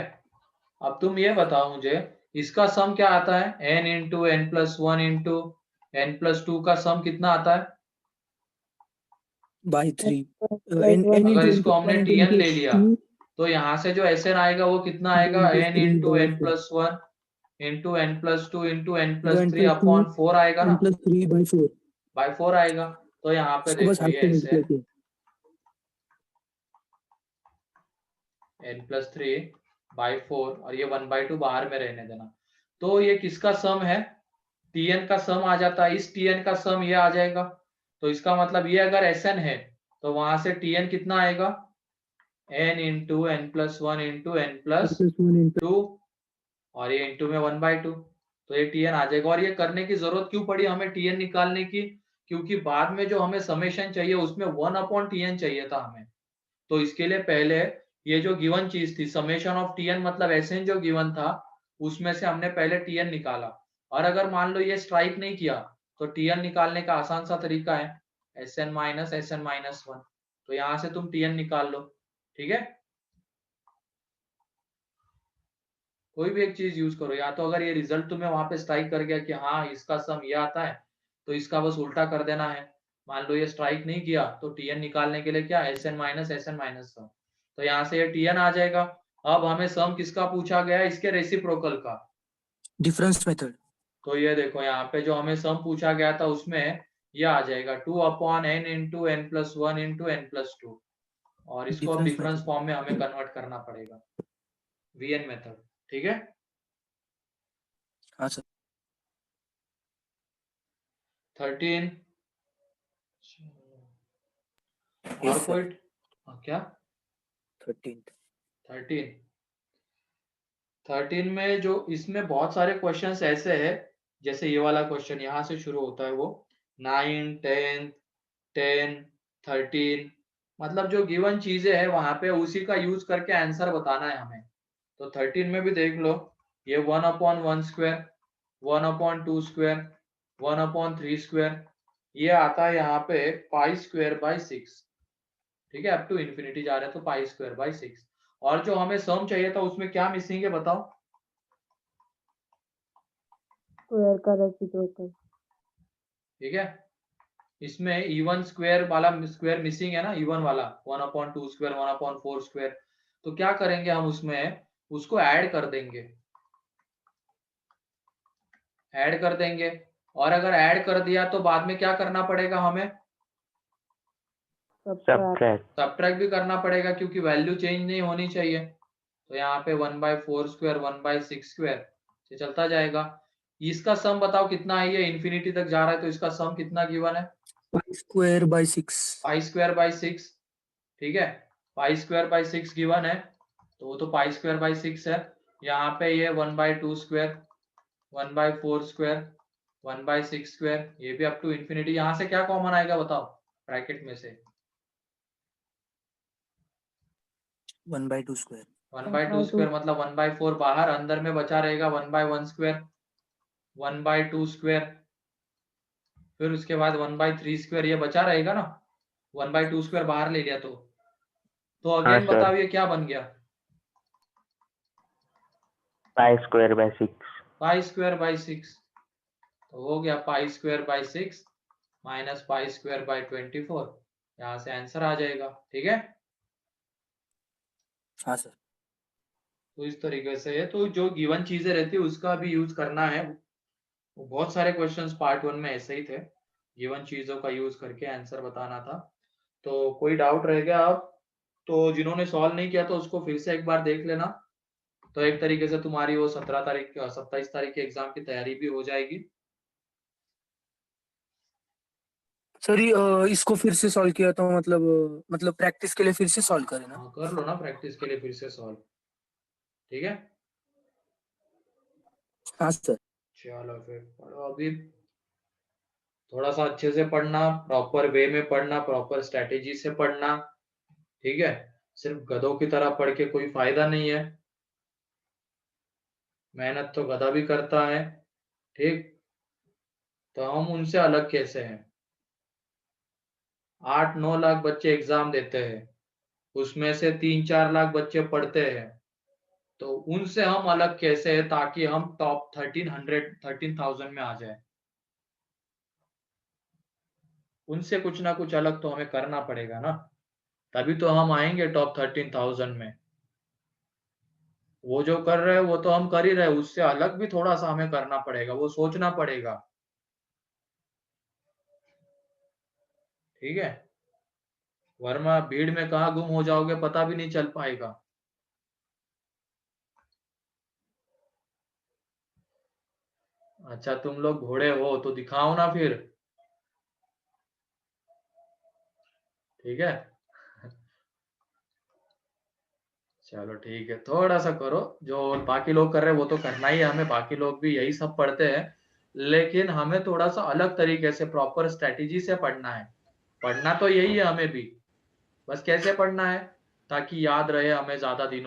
अब तुम ये बताओ मुझे इसका सम क्या आता है, n into n plus 1 into n plus 2 का सम कितना आता है by 3 अगर इसको हमने tn ले लिया तो यहाँ से जो एस एन आएगा वो कितना आएगा, n into n plus 1 into n plus 2 into n plus 3 upon 4 आएगा ना, बाय 4 आएगा। तो यहाँ पे देखो ये ऐसे n प्लस 3 बाई 4 और ये 1/2 बाहर में रहने देना, तो ये किसका सम है, tn का सम आ जाता है, इस tn का सम ये आ जाएगा। तो इसका मतलब ये अगर Sn है तो वहां से tn कितना आएगा, n into n plus 1 into n plus 2 और ये इंटू में 1/2, तो ये tn आ जाएगा। और ये करने की जरूरत क्यों पड़ी हमें tn निकालने की, क्योंकि बाद में जो हमें समेशन चाहिए उसमें 1/tn चाहिए था हमें, तो इसके लिए पहले ये जो गिवन चीज थी समेशन ऑफ tn मतलब Sn जो गिवन था उसमें से हमने पहले tn निकाला, और अगर मान लो ये स्ट्राइक नहीं किया तो टीएन निकालने का आसान सा तरीका है एसएन माइनस 1। तो यहां से तुम टीएन निकाल लो, ठीक है। कोई भी एक चीज यूज करो, या तो अगर ये रिजल्ट तुम्हें वहां पे स्ट्राइक कर गया कि हाँ इसका सम ये आता है, तो इसका बस उल्टा कर देना है। मान लो ये स्ट्राइक नहीं किया तो टीएन निकालने के लिए क्या एसएन माइनस सम, तो यहाँ से ये टीएन आ जाएगा। अब हमें सम किसका पूछा गया है, इसके रेसिप्रोकल का, डिफरेंस मेथड। तो ये देखो यहाँ पे जो हमें सम पूछा गया था उसमें ये आ जाएगा 2/n into n+1 into n+2, और इसको अब Difference डिफरेंस method. फॉर्म में हमें कन्वर्ट करना पड़ेगा, वीएन मेथड, ठीक है। हाँ सर। 13 और Yes, कोई sir. क्या 13th. 13 में जो इसमें बहुत सारे क्वेश्चंस ऐसे हैं, जैसे ये वाला क्वेश्चन यहाँ से शुरू होता है, वो 9, 10, 10, 13, मतलब जो गिवन चीजें हैं वहां पे उसी का यूज करके आंसर बताना है हमें। तो 13 में भी देख लो, ये 1/1 स्क्वायर, 1/2 स्क्वायर, 1/3 स्क्वायर, ये आता है यहाँ पे π²/6, ठीक है। अप टू इन्फिनिटी जा रहे हैं तो π²/6। और जो हमें सम चाहिए था उसमें क्या मिसिंग है बताओ, स्क्वायर का रेसिप्रोकल। ठीक है। इसमें इवन स्क्वायर वाला स्क्वायर मिसिंग है ना, इवन वाला 1/2 स्क्वायर, 1/4 स्क्वायर, तो क्या करेंगे हम उसमें उसको ऐड कर देंगे। और अगर ऐड कर दिया तो बाद में क्या करना पड़ेगा हमें, सब्ट्रैक्ट भी करना पड़ेगा, क्योंकि वैल्यू चेंज नहीं होनी चाहिए। तो यहाँ पे 1/4 स्क्वायर, 1/6 स्क्वायर से चलता जाएगा। इसका सम बताओ कितना है, ये इन्फिनिटी तक जा रहा है तो इसका सम कितना गिवन है, π²/6. π²/6, ठीक है। π²/6 गिवन है, तो वो तो π²/6 है। यहाँ पे ये 1/2 स्क्वायर, 1/4 स्क्वायर, 1/6 स्क्वायर, ये भी अप टू इन्फिनिटी। यहाँ से क्या कॉमन आएगा बताओ ब्रैकेट में से, 1/2 स्क्वायर. 1/2 स्क्वायर मतलब 1/4 बाहर, अंदर में बचा रहेगा 1/1 स्क्वायर, 1/2 स्क्वायर, फिर उसके बाद 1/3 स्क्वायर, ये बचा रहेगा ना, 1/2 स्क्वायर बाहर ले लिया तो अगेन सर। बताओ ये क्या बन गया, π²/6. π²/6, तो हो गया π²/6 माइनस π²/24, यहाँ से आंसर आ जाएगा, ठीक है। हाँ सर. तो इस तरीके से है, तो जो गिवन चीजें रहती है उसका भी यूज करना है। बहुत सारे क्वेश्चंस पार्ट 1 में ऐसे ही थे, गिवन चीजों का यूज करके आंसर बताना था। तो कोई डाउट रह गया अब तो जिन्होंने सॉल्व नहीं किया तो उसको फिर से एक बार देख लेना, तो एक तरीके से तुम्हारी वो 27 तारीख के एग्जाम की तैयारी भी हो जाएगी। सर इसको फिर से सॉल्व किया तो मतलब प्रैक्टिस के लिए फिर से सॉल्व करें ना? हाँ कर लो ना प्रैक्टिस के लिए फिर से सॉल्व, ठीक है। हाँ सर. चलो फिर पढ़ो, अभी थोड़ा सा अच्छे से पढ़ना, प्रॉपर वे में पढ़ना, प्रॉपर स्ट्रेटेजी से पढ़ना, ठीक है। सिर्फ गधों की तरह पढ़ के कोई फायदा नहीं है, मेहनत तो गधा भी करता है, ठीक। तो हम उनसे अलग कैसे हैं, 8-9 लाख बच्चे एग्जाम देते हैं, उसमें से 3-4 लाख बच्चे पढ़ते हैं, तो उनसे हम अलग कैसे हैं ताकि हम टॉप 13,000 में आ जाए। उनसे कुछ ना कुछ अलग तो हमें करना पड़ेगा ना, तभी तो हम आएंगे टॉप 13,000 में। वो जो कर रहे हैं वो तो हम कर ही रहे हैं, उससे अलग भी थोड़ा सा हमें करना पड़ेगा, वो सोचना पड़ेगा, ठीक है। वरना भीड़ में कहाँ गुम हो जाओगे पता भी नहीं चल पाएगा। अच्छा तुम लोग घोड़े हो तो दिखाओ ना फिर, ठीक है। चलो ठीक है, थोड़ा सा करो, जो बाकी लोग कर रहे हैं वो तो करना ही है हमें, बाकी लोग भी यही सब पढ़ते हैं, लेकिन हमें थोड़ा सा अलग तरीके से प्रॉपर स्ट्रेटेजी से पढ़ना है। पढ़ना तो यही है हमें भी, बस कैसे पढ़ना है ताकि याद रहे हमें ज्यादा दिनों